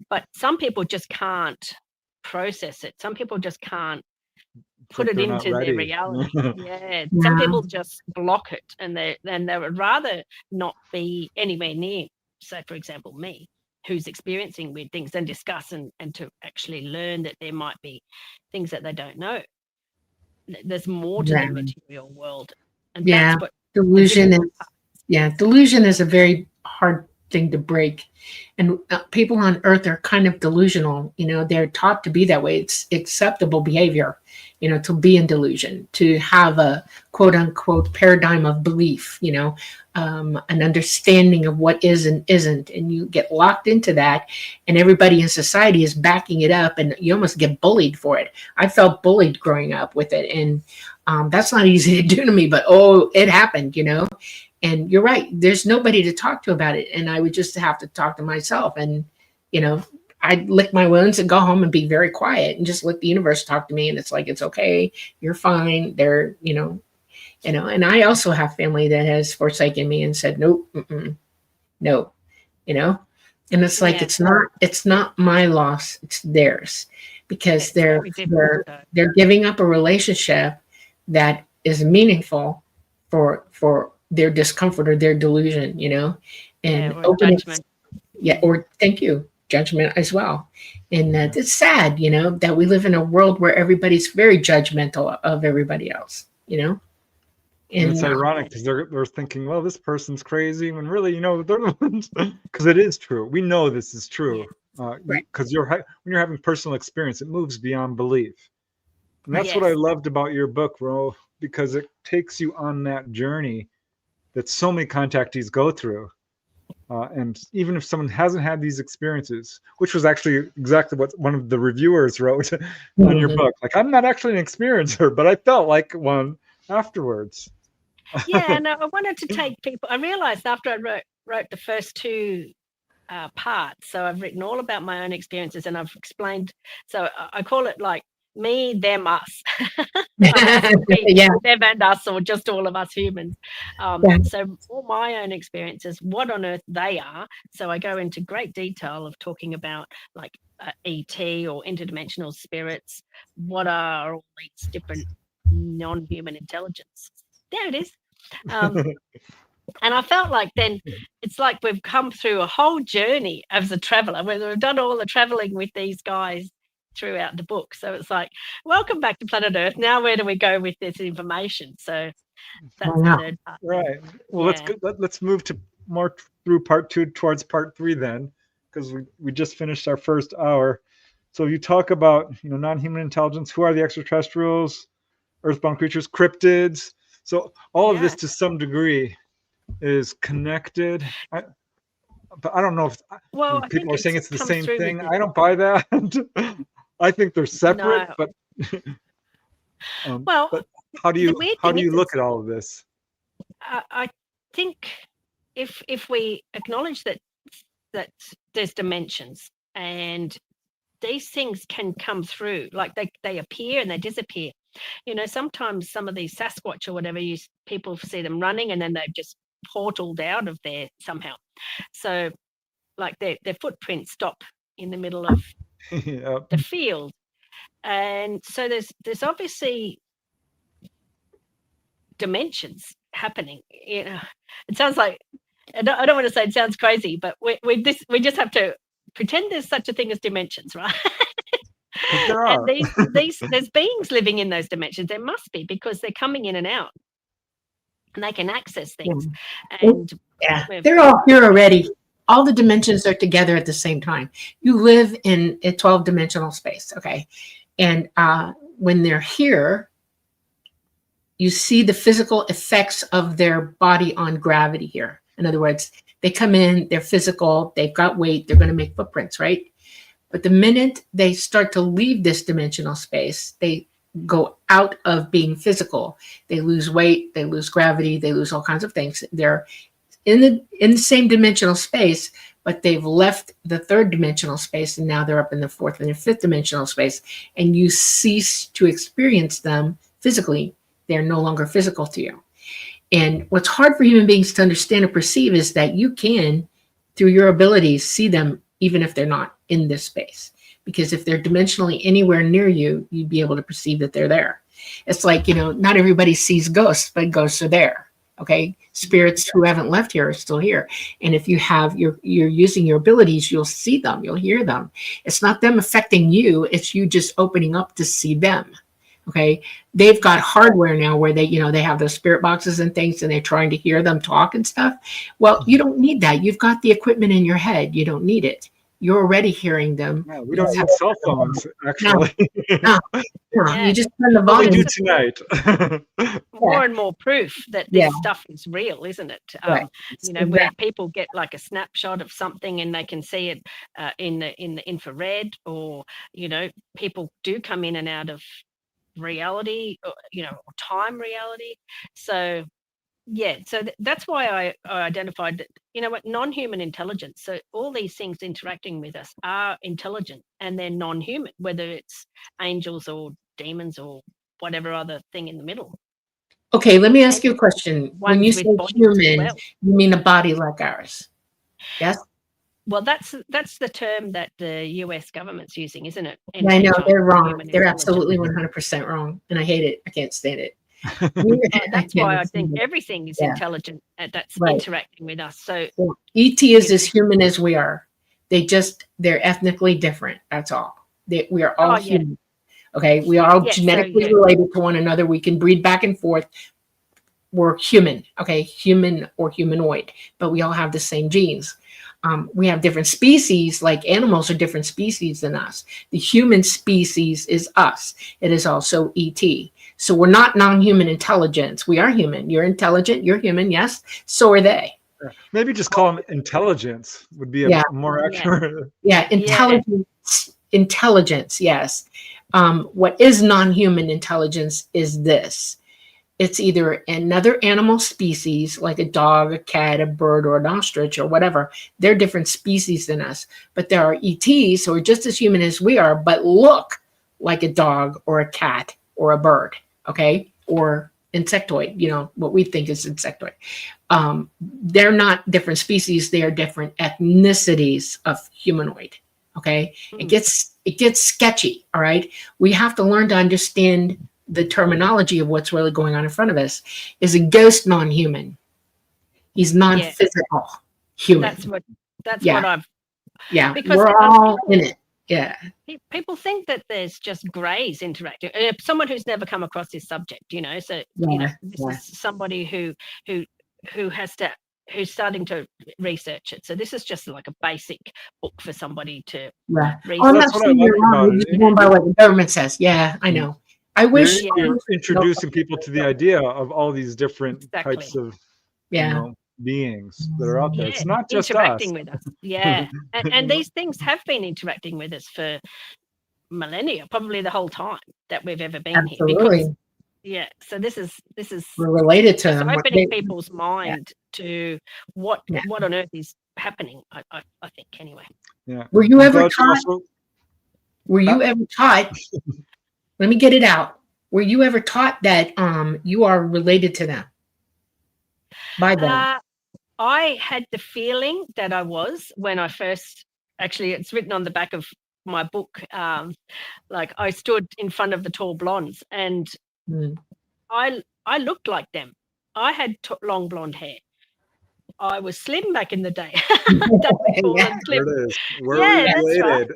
B: But some people just can't process it. Some people just can't put it into their reality. Some people just block it, and they would rather not be anywhere near, say, for example, me, who's experiencing weird things, than discuss and to actually learn that there might be things that they don't know. There's more to the material world. And that's what
A: delusion is. Delusion is a very hard thing to break. And people on earth are kind of delusional. They're taught to be that way. It's acceptable behavior, to be in delusion, to have a quote unquote paradigm of belief, an understanding of what is and isn't. And you get locked into that, and everybody in society is backing it up, and you almost get bullied for it. I felt bullied growing up with it. And that's not easy to do to me, but it happened, And you're right. There's nobody to talk to about it. And I would just have to talk to myself. And, I'd lick my wounds and go home and be very quiet and just let the universe talk to me. And it's like, it's okay. You're fine. They're, and I also have family that has forsaken me and said, nope, no, and it's like, it's not my loss. It's theirs, because they're giving up a relationship that is meaningful for their discomfort or their delusion, and
B: judgment.
A: Or thank you, judgment as well. And it's sad, that we live in a world where everybody's very judgmental of everybody else, And
C: it's ironic because they're thinking, well, this person's crazy, when really, they're the ones, because it is true. We know this is true, because when you're having personal experience, it moves beyond belief. And that's what I loved about your book, Ro, because it takes you on that journey that so many contactees go through. And even if someone hasn't had these experiences, which was actually exactly what one of the reviewers wrote on your book, like, I'm not actually an experiencer, but I felt like one afterwards.
B: Yeah, no, I wanted to take people. I realized after I wrote the first two parts, so I've written all about my own experiences, and I've explained. So I call it like me, them, us. Them and us, or just all of us humans. So all my own experiences, what on earth they are. So I go into great detail of talking about like ET or interdimensional spirits. What are all these different non-human intelligence? There it is. And I felt like then it's like we've come through a whole journey as a traveler, where we've done all the traveling with these guys throughout the book. So it's like, welcome back to planet Earth. Now where do we go with this information? So that's the third part.
C: Right. Well, let's move to more through part 2 towards part 3 then, because we just finished our first hour. So you talk about non-human intelligence. Who are the extraterrestrials? Earthbound creatures, cryptids. So all of this to some degree is connected. But I don't know if people are saying it's the same thing. I don't buy that. I think they're separate, but but how do you look at all of this?
B: I think if we acknowledge that there's dimensions, and these things can come through, like they appear and they disappear. Sometimes some of these Sasquatch or whatever, people see them running and then they've just portaled out of there somehow. So like their footprints stop in the middle of the field. And so there's obviously dimensions happening. It sounds like, I don't want to say it sounds crazy, but we just have to pretend there's such a thing as dimensions, right? And there's beings living in those dimensions. There must be, because they're coming in and out, and they can access things. And
A: they're all here already. All the dimensions are together at the same time. You live in a 12-dimensional space, okay? And when they're here, you see the physical effects of their body on gravity here. In other words, they come in, they're physical, they've got weight, they're going to make footprints, right? But the minute they start to leave this dimensional space, they go out of being physical. They lose weight, they lose gravity, they lose all kinds of things. They're in the same dimensional space, but they've left the 3rd dimensional space, and now they're up in the 4th and the 5th dimensional space, and you cease to experience them physically. They're no longer physical to you. And what's hard for human beings to understand or perceive is that you can, through your abilities, see them even if they're not in this space. Because if they're dimensionally anywhere near you, you'd be able to perceive that they're there. It's like, not everybody sees ghosts, but ghosts are there. Okay, spirits who haven't left here are still here. And if you have you're using your abilities, you'll see them, you'll hear them. It's not them affecting you, it's you just opening up to see them. Okay. They've got hardware now where they have those spirit boxes and things, and they're trying to hear them talk and stuff. Well, you don't need that. You've got the equipment in your head. You don't need it. You're already hearing them.
C: No, we don't need cell phones, actually.
A: No. You just turn the
C: What we
A: volume.
C: do tonight.
B: More and more proof that this stuff is real, isn't it?
A: Right.
B: Where people get like a snapshot of something and they can see it in the infrared, or people do come in and out of reality, or time reality. So that's why I identified that, non-human intelligence. So all these things interacting with us are intelligent, and they're non-human, whether it's angels or demons or whatever other thing in the middle.
A: Okay, let me ask you a question. When you say human, you mean a body like ours? Yes?
B: Well, that's the term that the US government's using, isn't it?
A: I know, they're wrong. They're absolutely 100% wrong, and I hate it. I can't stand it.
B: That's why I think everything is intelligent that's interacting with us. So
A: ET is as human as we are. They're ethnically different. That's all. We are all human. Okay, we are all genetically related to one another. We can breed back and forth. We're human. Okay, human or humanoid, but we all have the same genes. We have different species, like animals are different species than us. The human species is us. It is also ET. So we're not non-human intelligence. We are human. You're intelligent. You're human. Yes. So are they.
C: Maybe just call them intelligence would be a more accurate.
A: Yeah. Intelligence. Yes. What is non-human intelligence is this. It's either another animal species, like a dog, a cat, a bird, or an ostrich, or whatever. They're different species than us. But there are ETs who are just as human as we are, but look like a dog or a cat or a bird, okay? Or insectoid, what we think is insectoid. They're not different species. They are different ethnicities of humanoid, okay? It gets sketchy, all right? We have to learn to understand the terminology of what's really going on in front of us. Is a ghost non-human? He's non-physical human.
B: That's what I've.
A: Yeah, because we're all in it. Yeah.
B: People think that there's just greys interacting. Someone who's never come across this subject, so this is somebody who's starting to research it. So this is just like a basic book for somebody to research.
A: I'm not saying you're wrong. You're just going by what the government says. Yeah, I know. I wish
C: you're introducing people to the idea of all these different types of beings that are out there. It's not just
B: interacting with us. Yeah. And these things have been interacting with us for millennia, probably the whole time that we've ever been here. Because, so this is
A: we're related to them.
B: Opening people's mind to what on earth is happening, I think, anyway.
C: Yeah.
A: Were you ever taught? Let me get it out. Were you ever taught that you are related to them? By them?
B: I had the feeling that I was when I first, actually, it's written on the back of my book. Like I stood in front of the tall blondes, and I looked like them. I had long blonde hair. I was slim back in the day.
C: There it is. We're related.
B: Right.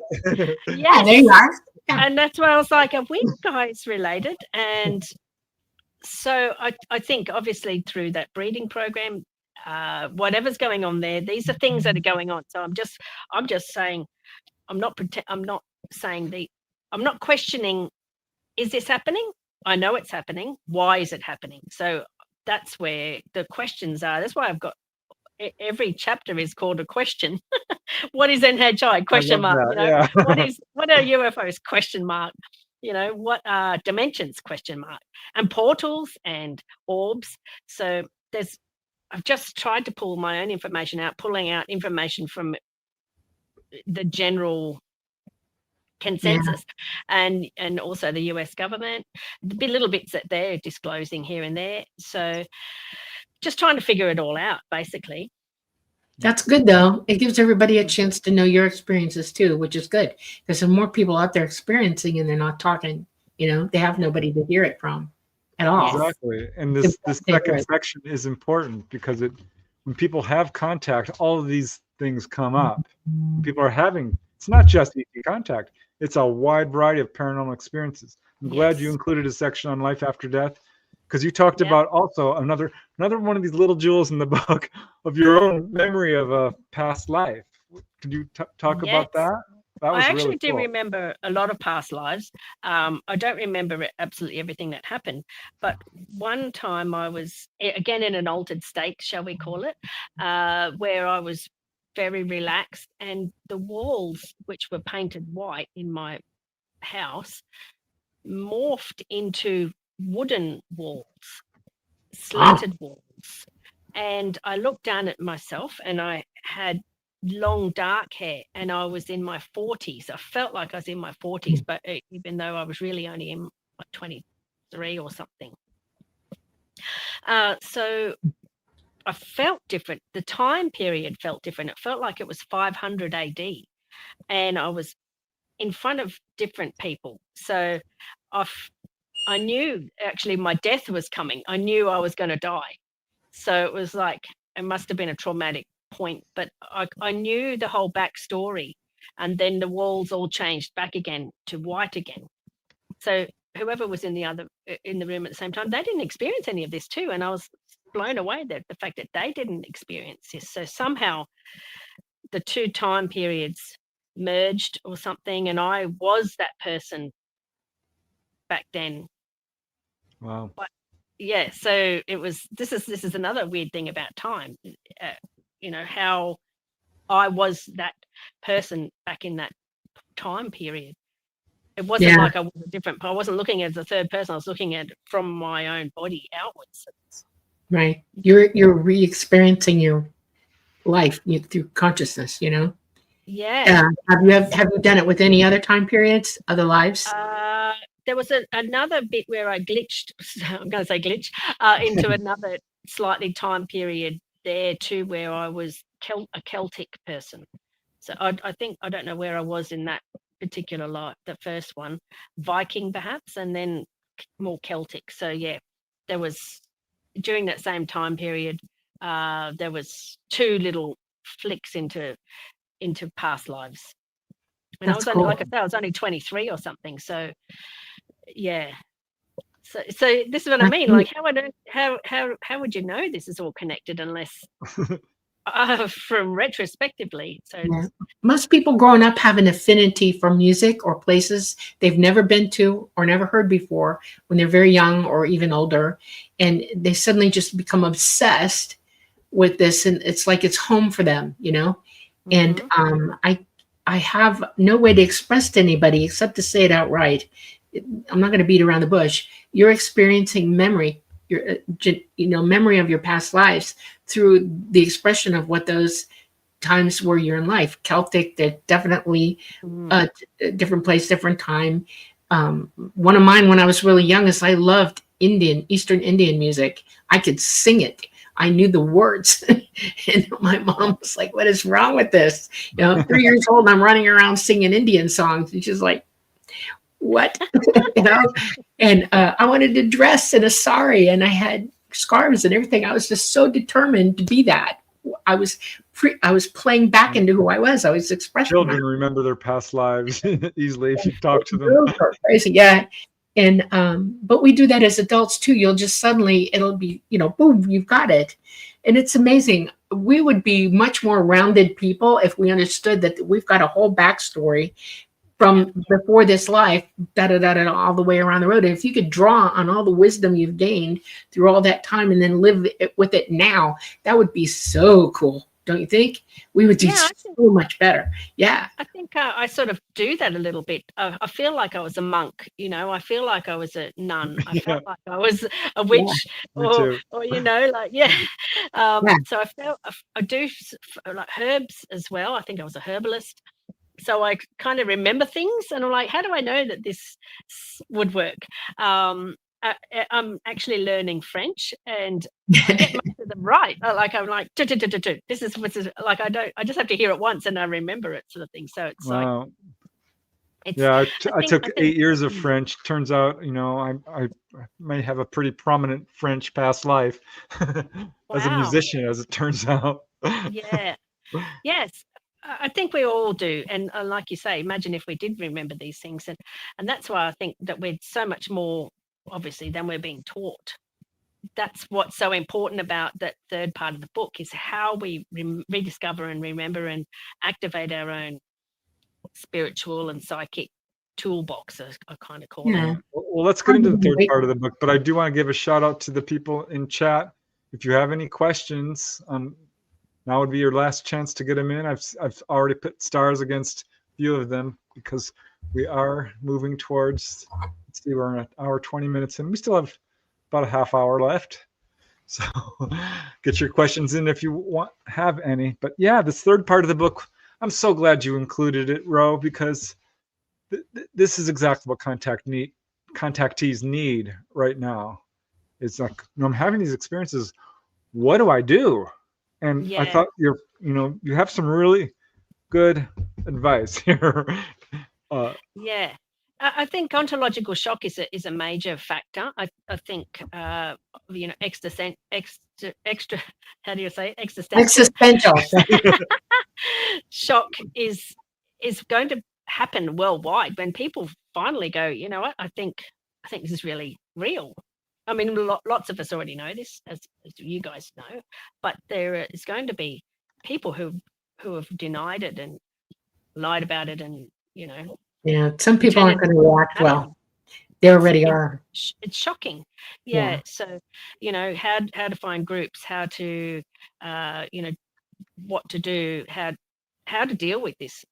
A: Yeah, there you are.
B: Yeah. And that's why I was like, are we guys related? And so I think obviously through that breeding program, whatever's going on there, these are things that are going on. So I'm just saying, I'm not questioning, is this happening? I know it's happening. Why is it happening? So that's where the questions are. That's why I've got every chapter is called a question. What is NHI? Question mark. What are UFOs? Question mark. What are dimensions? Question mark. And portals and orbs. So I've just tried to pull my own information out, pulling out information from the general consensus and also the US government, the little bits that they're disclosing here and there. So just trying to figure it all out, basically.
A: That's good, though. It gives everybody a chance to know your experiences too, which is good, because there's more people out there experiencing and they're not talking. They have nobody to hear it from at all.
C: Exactly. And this second section is important because when people have contact, all of these things come up. People are having, it's not just ET contact. It's a wide variety of paranormal experiences. I'm glad you
B: Yes.
C: included a section on life after death, because you talked
B: Yep.
C: about also another one of these little jewels in the book of your own memory of a past life. Could you talk
B: Yes.
C: about that? That was
B: I actually
C: really
B: do
C: cool.
B: remember a lot of past lives. I don't remember absolutely everything that happened, but one time I was, again, in an altered state, shall we call it, where I was very relaxed, and the walls, which were painted white in my house, morphed into wooden walls, slatted walls. And I looked down at myself, and I had long dark hair, and I was in my 40s. I felt like I was in my 40s, but even though I was really only in like 23 or something. So I felt different. The time period felt different. It felt like it was 500 AD, and I was in front of different people. So I knew actually my death was coming. I knew I was going to die. So it was like, it must have been a traumatic point, but I knew the whole backstory. And then the walls all changed back again to white again. So whoever was in the room at the same time, they didn't experience any of this too. And I was blown away that the fact that they didn't experience this. So somehow the two time periods merged or something, and I was that person back then.
C: Wow.
B: But yeah, so it was, this is another weird thing about time, how I was that person back in that time period. It wasn't like I was different. I wasn't looking as a third person. I was looking at from my own body outwards.
A: Right. You're re-experiencing your life through consciousness.
B: Yeah.
A: Have you done it with any other time periods, other lives?
B: There was another bit where I glitched. I'm going to say glitch into another slightly time period there too, where I was a Celtic person. So I think, I don't know where I was in that particular life, the first one, Viking perhaps, and then more Celtic. So yeah, there was, during that same time period, there was two little flicks into past lives. And I was only, like I said, I was only 23 or something. So yeah. So this is what I mean. Like, how would you know this is all connected unless from retrospectively? So
A: yeah. Most people growing up have an affinity for music or places they've never been to or never heard before when they're very young or even older, and they suddenly just become obsessed with this, and it's like it's home for them. And I have no way to express to anybody except to say it outright. I'm not going to beat around the bush. You're experiencing memory, memory of your past lives through the expression of what those times were you're in life. Celtic, they're definitely a different place, different time. One of mine when I was really young is I loved Eastern Indian music. I could sing it. I knew the words. And my mom was like, what is wrong with this? 3 years old, I'm running around singing Indian songs. And she's like, what? And I wanted to dress in a sari, and I had scarves and everything. I was just so determined to be that. I was playing back into who I was. I was expressing.
C: Children remember their past lives easily if you talk to them.
A: Crazy, yeah. And but we do that as adults too. You'll just suddenly, it'll be, boom, you've got it. And it's amazing. We would be much more rounded people if we understood that we've got a whole backstory from before this life, all the way around the road. And if you could draw on all the wisdom you've gained through all that time and then live with it now, that would be so cool. Don't you think? We would do so much better. Yeah.
B: I think I sort of do that a little bit. I feel like I was a monk, I feel like I was a nun. I felt like I was a witch or like, So I do like herbs as well. I think I was a herbalist. So I kind of remember things, and I'm like, how do I know that this would work? I'm actually learning French, and I get most of them right. Like I'm like, this is like I just have to hear it once and I remember it, sort of thing. So it's like,
C: I took 8 years of French. Turns out, I may have a pretty prominent French past life as a musician, as it turns out.
B: Yeah. Yes. I think we all do. And like you say, imagine if we did remember these things. And that's why I think that we're so much more, obviously, than we're being taught. That's what's so important about that third part of the book, is how we rediscover and remember and activate our own spiritual and psychic toolbox, I kind of call it.
C: Well, let's get into the third part of the book, but I do want to give a shout out to the people in chat. If you have any questions, now would be your last chance to get them in. I've already put stars against a few of them because we are moving towards, let's see, we're an hour 20 minutes in. We still have about a half hour left. So get your questions in if you have any. But yeah, this third part of the book, I'm so glad you included it, Ro, because this is exactly what contactees need right now. It's like, I'm having these experiences. What do I do? And I thought you have some really good advice here.
B: I think ontological shock is a major factor. I think existential shock is going to happen worldwide when people finally go, you know what, I think this is really real. I mean, lots of us already know this, as you guys know, but there is going to be people who have denied it and lied about it, and
A: yeah, some people aren't going to react well. They already are.
B: It's shocking. Yeah. So, how to find groups, how to, what to do, how to deal with this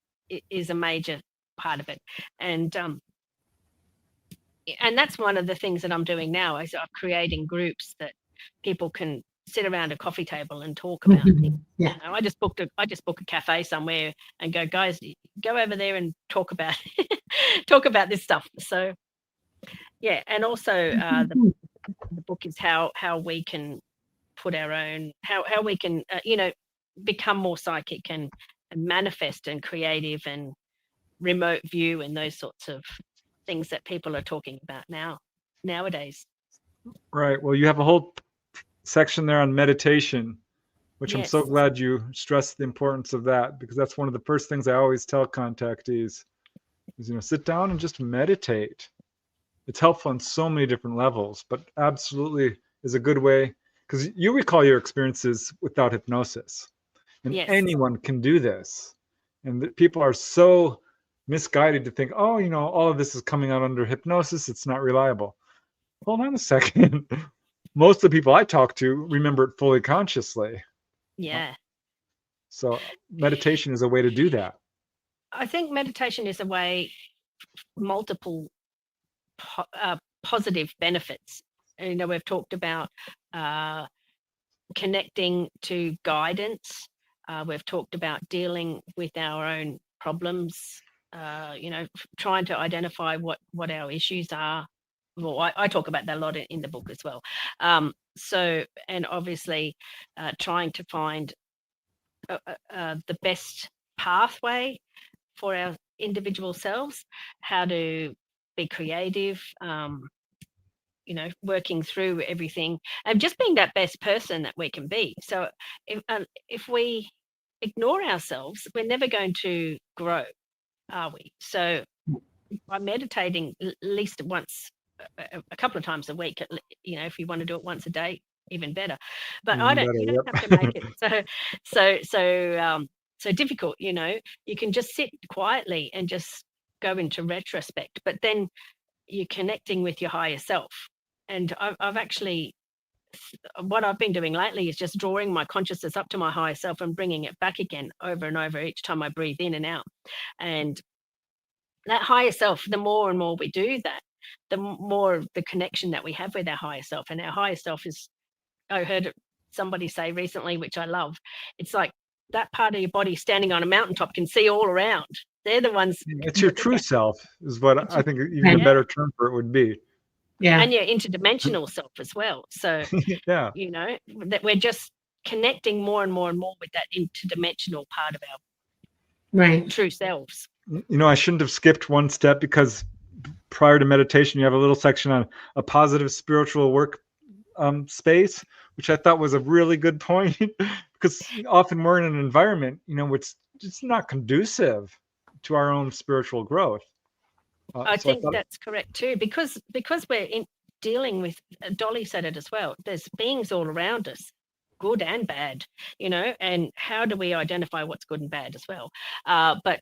B: is a major part of it. And that's one of the things that I'm doing now, is I'm creating groups that people can sit around a coffee table and talk about things.
A: Yeah.
B: I just book a cafe somewhere and go, guys, go over there and talk about this stuff. So yeah, and also the book is how we can put our own, how we can become more psychic and manifest and creative and remote view and those sorts of things that people are talking about nowadays.
C: Right. Well, you have a whole section there on meditation, which I'm so glad you stressed the importance of that, because that's one of the first things I always tell contactees is, sit down and just meditate. It's helpful on so many different levels, but absolutely is a good way, because you recall your experiences without hypnosis, and anyone can do this. And people are so misguided to think, oh, all of this is coming out under hypnosis, it's not reliable. Hold on a second. Most of the people I talk to remember it fully consciously.
B: Yeah.
C: So meditation is a way to do that.
B: I think meditation is a way, multiple positive benefits. We've talked about connecting to guidance. We've talked about dealing with our own problems, trying to identify what our issues are. Well, I talk about that a lot in the book as well. So, and obviously trying to find the best pathway for our individual selves, how to be creative, working through everything and just being that best person that we can be. So if we ignore ourselves, we're never going to grow, are we? So by meditating at least once, a couple of times a week, if you want to do it once a day, even better. But you don't have to make it so difficult. You can just sit quietly and just go into retrospect, but then you're connecting with your higher self. And I've actually, what I've been doing lately is just drawing my consciousness up to my higher self and bringing it back again over and over each time I breathe in and out. And that higher self, the more and more we do that, the more the connection that we have with our higher self. And our higher self is, I heard somebody say recently, which I love, it's like that part of your body standing on a mountaintop can see all around. They're the ones.
C: It's your true self is what I think even a better term for it would be.
A: Yeah.
B: And your interdimensional self as well. So,
C: that
B: we're just connecting more and more and more with that interdimensional part of
A: our
B: true selves.
C: I shouldn't have skipped one step, because prior to meditation, you have a little section on a positive spiritual work space, which I thought was a really good point, because often we're in an environment, which it's not conducive to our own spiritual growth.
B: I think that's correct too, because we're dealing with, Dolly said it as well, there's beings all around us, good and bad, and how do we identify what's good and bad as well? But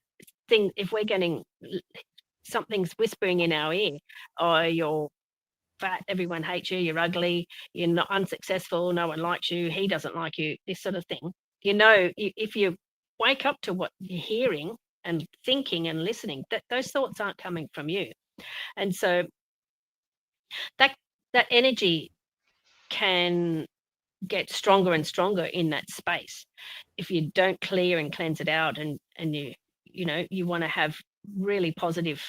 B: if we're getting something's whispering in our ear, oh, you're fat, everyone hates you, you're ugly, you're not unsuccessful, no one likes you, he doesn't like you, this sort of thing, if you wake up to what you're hearing and thinking and listening, that those thoughts aren't coming from you. And so that energy can get stronger and stronger in that space if you don't clear and cleanse it out, and you want to have really positive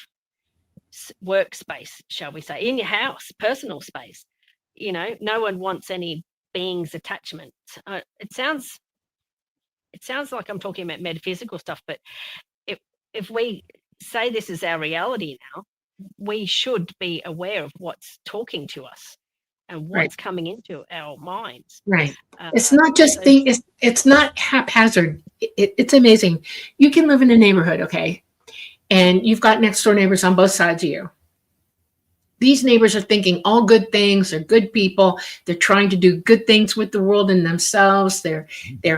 B: workspace, shall we say, in your house, personal space. No one wants any beings attachment. It sounds like I'm talking about metaphysical stuff, but if we say this is our reality now, we should be aware of what's talking to us and what's coming into our minds.
A: Right. It's not just it's not haphazard. It's amazing. You can live in a neighborhood, okay, and you've got next door neighbors on both sides of you. These neighbors are thinking all good things. They're good people. They're trying to do good things with the world and themselves. They're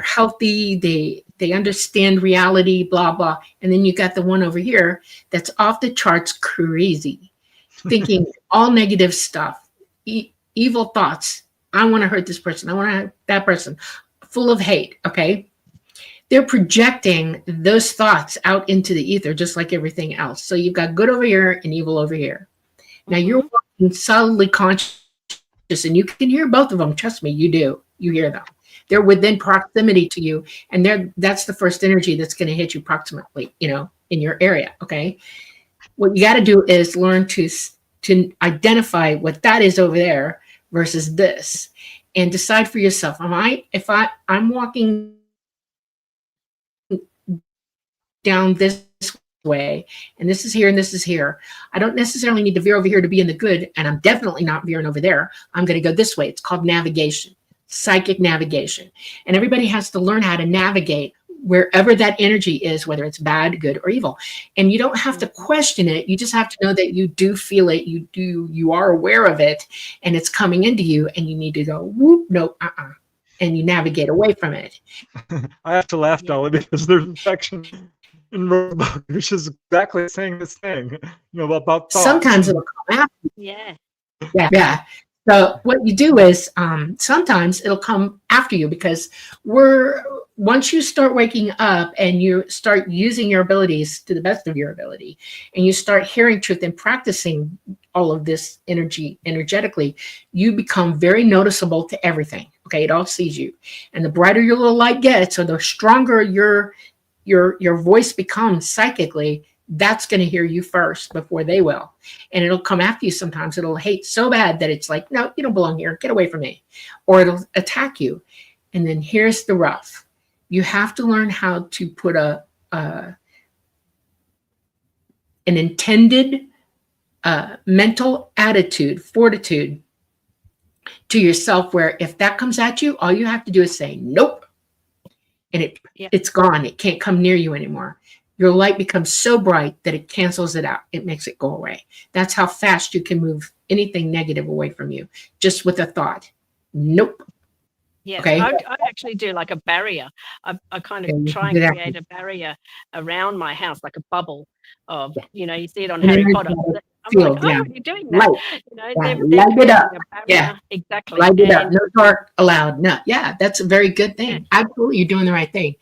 A: healthy. They understand reality, blah, blah. And then you got the one over here that's off the charts crazy, thinking all negative stuff, evil thoughts. I want to hurt this person. I want to hurt that person, full of hate, okay? They're projecting those thoughts out into the ether, just like everything else. So you've got good over here and evil over here. Now you're walking solidly conscious, and you can hear both of them. Trust me, you do. You hear them. They're within proximity to you, and that's the first energy that's going to hit you proximately, in your area. Okay. What you got to do is learn to identify what that is over there versus this, and decide for yourself. If I'm walking down this way, and this is here and this is here, I don't necessarily need to veer over here to be in the good, and I'm definitely not veering over there. I'm going to go this way. It's called navigation, psychic navigation, and everybody has to learn how to navigate wherever that energy is, whether it's bad, good, or evil. And you don't have to question it. You just have to know that you do feel it. You are aware of it, and it's coming into you, and you need to go whoop, no, and you navigate away from it.
C: I have to laugh, Dolly, because there's a section in Rowan Bo which is exactly saying this thing, about thoughts.
A: Sometimes it'll come after you. Yeah. So what you do is sometimes it'll come after you, because once you start waking up and you start using your abilities to the best of your ability, and you start hearing truth and practicing all of this energetically, you become very noticeable to everything. Okay, it all sees you, and the brighter your little light gets, or the stronger your voice becomes psychically, that's going to hear you first before they will. And it'll come after you sometimes. It'll hate so bad that it's like, no, you don't belong here. Get away from me. Or it'll attack you. And then here's the rough. You have to learn how to put an intended mental attitude, fortitude to yourself, where if that comes at you, all you have to do is say, nope. And it's gone. It can't come near you anymore. Your light becomes so bright that it cancels it out. It makes it go away. That's how fast you can move anything negative away from you, just with a thought. Nope.
B: Yeah, okay. I actually do like a barrier. I kind of try and create a barrier around my house, like a bubble of, you see it on Harry Potter. I'm like, oh, you're doing that.
A: Light it up. Yeah,
B: exactly.
A: Light it up. No dark allowed. No, yeah, that's a very good thing. Yeah. Absolutely, you're doing the right thing.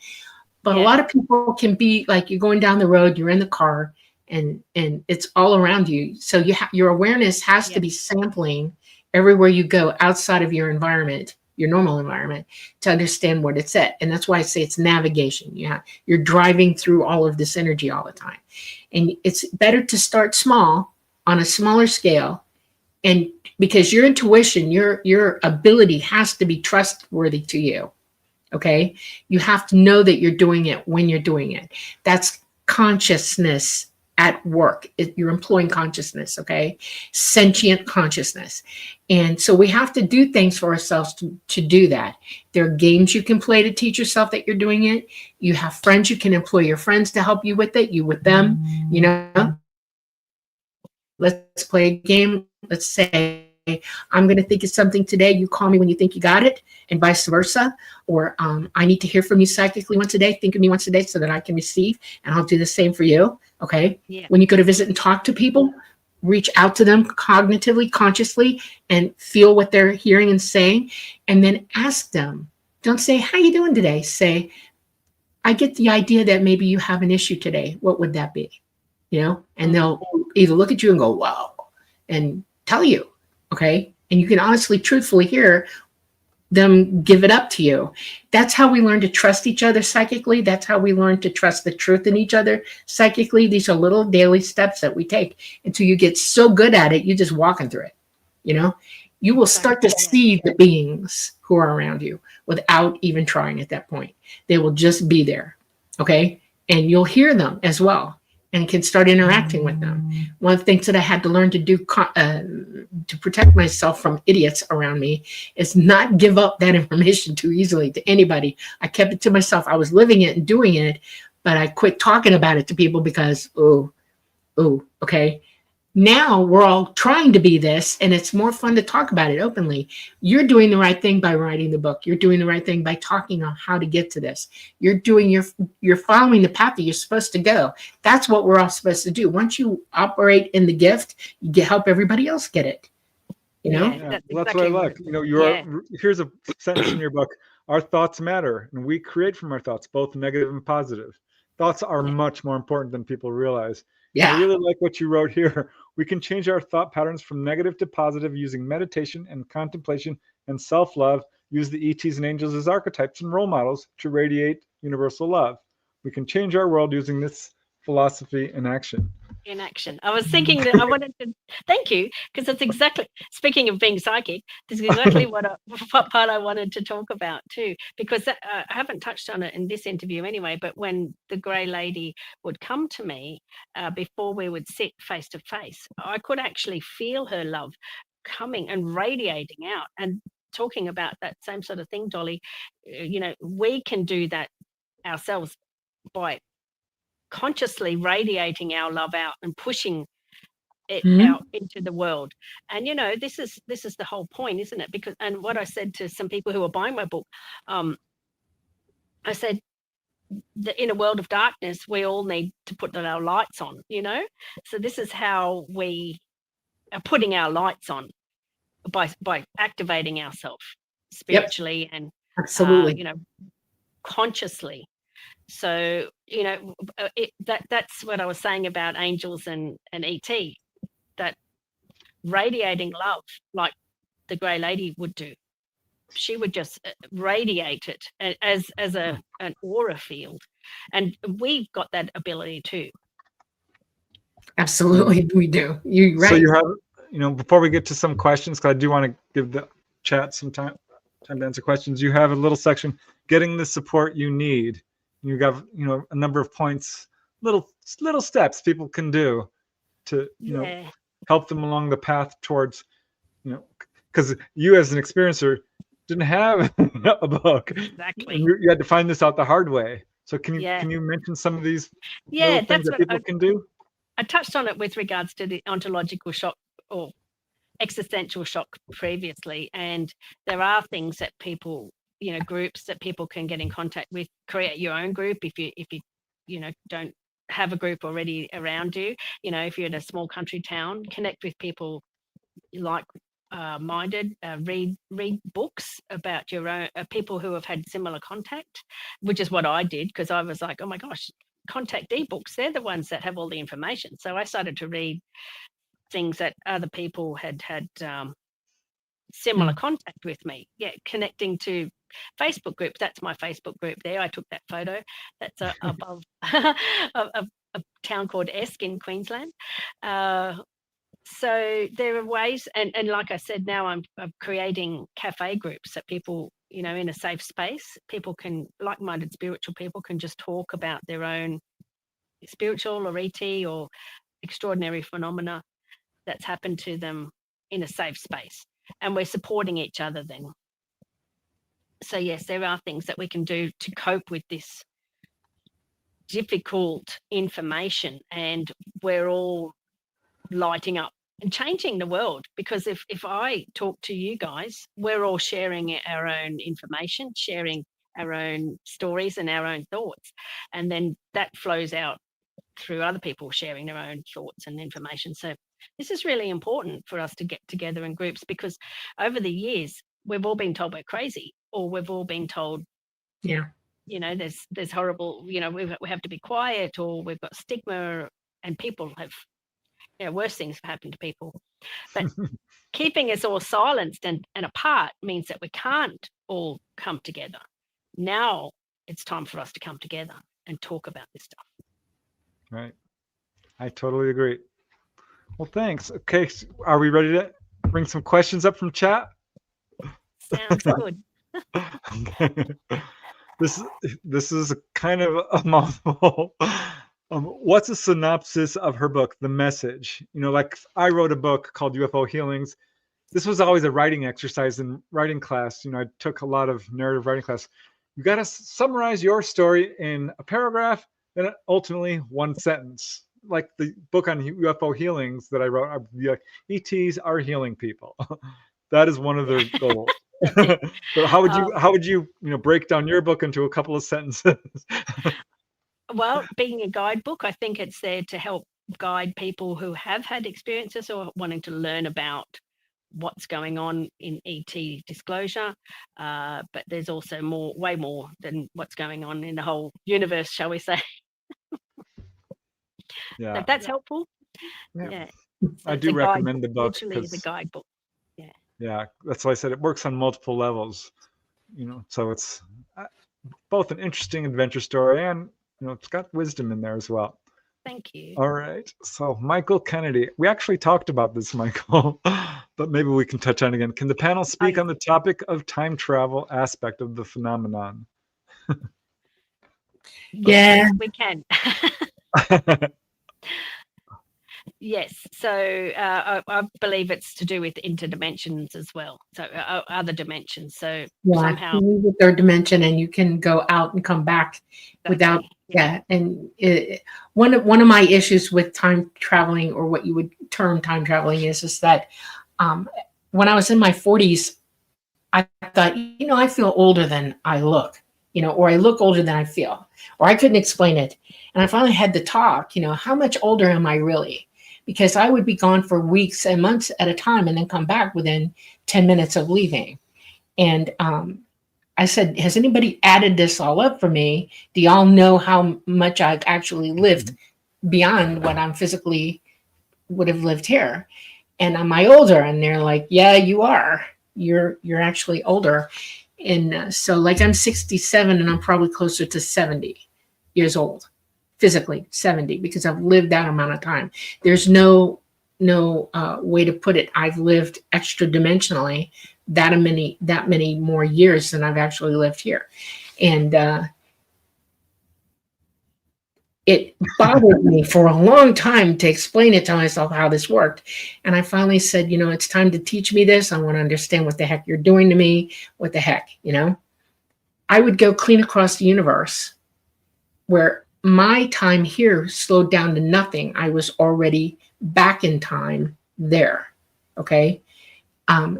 A: But a lot of people can be like, you're going down the road, you're in the car, and it's all around you. So your awareness has to be sampling everywhere you go outside of your environment, your normal environment, to understand what it's at. And that's why I say it's navigation. Yeah, you're driving through all of this energy all the time. And it's better to start small, on a smaller scale, and because your intuition, your ability has to be trustworthy to you. Okay, you have to know that you're doing it when you're doing it. That's consciousness at work. You're employing consciousness, okay? Sentient consciousness. And so we have to do things for ourselves to do that. There are games you can play to teach yourself that you're doing it. You have friends, you can employ your friends to help you with it, you with them, you know. Let's play a game. Let's say, I'm going to think of something today. You call me when you think you got it, and vice versa. Or I need to hear from you psychically once a day. Think of me once a day so that I can receive, and I'll do the same for you. Okay.
B: Yeah.
A: When you go to visit and talk to people, reach out to them cognitively, consciously, and feel what they're hearing and saying, and then ask them. Don't say, how you doing today? Say, I get the idea that maybe you have an issue today. What would that be? You know, and they'll either look at you and go, wow, and tell you, okay? And you can honestly, truthfully hear them give it up to you. That's how we learn to trust each other psychically. That's how we learn to trust the truth in each other psychically. These are little daily steps that we take until you get so good at it, you're just walking through it, you know? You will start to see the beings who are around you without even trying at that point. They will just be there, okay? And you'll hear them as well, and can start interacting with them. One of the things that I had to learn to do to protect myself from idiots around me is not give up that information too easily to anybody. I kept it to myself. I was living it and doing it, but I quit talking about it to people because, okay. Now we're all trying to be this, and it's more fun to talk about it openly. You're doing the right thing by writing the book. You're doing the right thing by talking on how to get to this. You're following the path that you're supposed to go. That's what we're all supposed to do. Once you operate in the gift, you help everybody else get it. You know?
C: Yeah, that's what I like. You know, here's a sentence in your book. Our thoughts matter, and we create from our thoughts, both negative and positive. Thoughts are much more important than people realize.
A: Yeah.
C: I really like what you wrote here. We can change our thought patterns from negative to positive using meditation and contemplation and self-love. Use the ETs and angels as archetypes and role models to radiate universal love. We can change our world using this philosophy in action.
B: In action. I was thinking that I wanted to thank you, because that's exactly, speaking of being psychic, this is exactly what part I wanted to talk about too, because I haven't touched on it in this interview anyway, but when the grey lady would come to me before we would sit face to face, I could actually feel her love coming and radiating out, and talking about that same sort of thing, Dolly. You know, we can do that ourselves by consciously radiating our love out and pushing it out into the world. And you know, this is the whole point, isn't it? Because, and what I said to some people who are buying my book, I said that in a world of darkness, we all need to put our lights on, you know. So this is how we are putting our lights on, by activating ourselves spiritually and
A: absolutely,
B: you know, consciously. So, you know, that's what I was saying about angels and ET, that radiating love like the grey lady would do. She would just radiate it as an aura field. And we've got that ability too.
A: Absolutely, we do. You're right.
C: So you have, you know, before we get to some questions, because I do want to give the chat some time to answer questions, you have a little section, getting the support you need. You got, you know, a number of points, little steps people can do to, you know, help them along the path towards, you know, because you as an experiencer didn't have a book.
B: Exactly.
C: You had to find this out the hard way. So can you mention some of these little things that people can do?
B: I touched on it with regards to the ontological shock or existential shock previously, and there are things that people, you know, groups that people can get in contact with. Create your own group if you know, don't have a group already around you. You know, if you're in a small country town, connect with people like minded, read books about your own people who have had similar contact, which is what I did, because I was like, oh my gosh, contactee books, they're the ones that have all the information. So I started to read things that other people had similar contact with me. Connecting to Facebook groups. That's my Facebook group there. I took that photo. That's above a town called Esk in Queensland. So there are ways, and like I said, now I'm creating cafe groups that people, you know, in a safe space, people can, like-minded spiritual people can just talk about their own spiritual or ET or extraordinary phenomena that's happened to them in a safe space. And we're supporting each other then. So yes, there are things that we can do to cope with this difficult information, and we're all lighting up and changing the world, because if I talk to you guys, we're all sharing our own information, sharing our own stories and our own thoughts, and then that flows out through other people sharing their own thoughts and information. So this is really important for us to get together in groups, because over the years we've all been told we're crazy, or we've all been told,
A: yeah,
B: you know, there's horrible, you know, we have to be quiet, or we've got stigma, and people have, you know, worse things have happened to people. But keeping us all silenced and apart means that we can't all come together. Now it's time for us to come together and talk about this stuff.
C: Right. I totally agree. Well, thanks. Okay, are we ready to bring some questions up from chat?
B: Sounds good.
C: This is kind of a mouthful. What's a synopsis of her book, The Message? You know, like I wrote a book called UFO Healings. This was always a writing exercise in writing class. You know, I took a lot of narrative writing class. You got to summarize your story in a paragraph, then ultimately one sentence. Like the book on UFO healings that I wrote, I'd be like, ETs are healing people. That is one of their goals. So how would you break down your book into a couple of sentences?
B: Well, being a guidebook, I think it's there to help guide people who have had experiences or wanting to learn about what's going on in ET disclosure. But there's also way more than what's going on in the whole universe, shall we say.
C: Yeah.
B: So if that's helpful.
C: Yeah.
B: So
C: I do recommend the book.
B: Literally the guidebook. Yeah.
C: Yeah. That's why I said it works on multiple levels, you know, so it's both an interesting adventure story and, you know, it's got wisdom in there as well.
B: Thank you.
C: All right. So Michael Kennedy, we actually talked about this, Michael, but maybe we can touch on it again. Can the panel speak on the topic of time travel aspect of the phenomenon?
A: Yeah,
B: we can. Yes. So I believe it's to do with interdimensions as well. So other dimensions. So somehow
A: with their dimension, and you can go out and come back without. Yeah. And one of my issues with time traveling, or what you would term time traveling, is that when I was in my 40s, I thought, you know, I feel older than I look, you know, or I look older than I feel, or I couldn't explain it. And I finally had to talk, you know, how much older am I really? Because I would be gone for weeks and months at a time and then come back within 10 minutes of leaving. And I said, has anybody added this all up for me? Do y'all know how much I've actually lived beyond what I'm physically would have lived here? And am I older? And they're like, yeah, you are. You're actually older. And so like I'm 67 and I'm probably closer to 70 years old, physically 70, because I've lived that amount of time. There's no way to put it. I've lived extra dimensionally that many more years than I've actually lived here. And it bothered me for a long time to explain it to myself how this worked. And I finally said, you know, it's time to teach me this. I want to understand what the heck you're doing to me. What the heck, you know? I would go clean across the universe where my time here slowed down to nothing. I was already back in time there. Okay.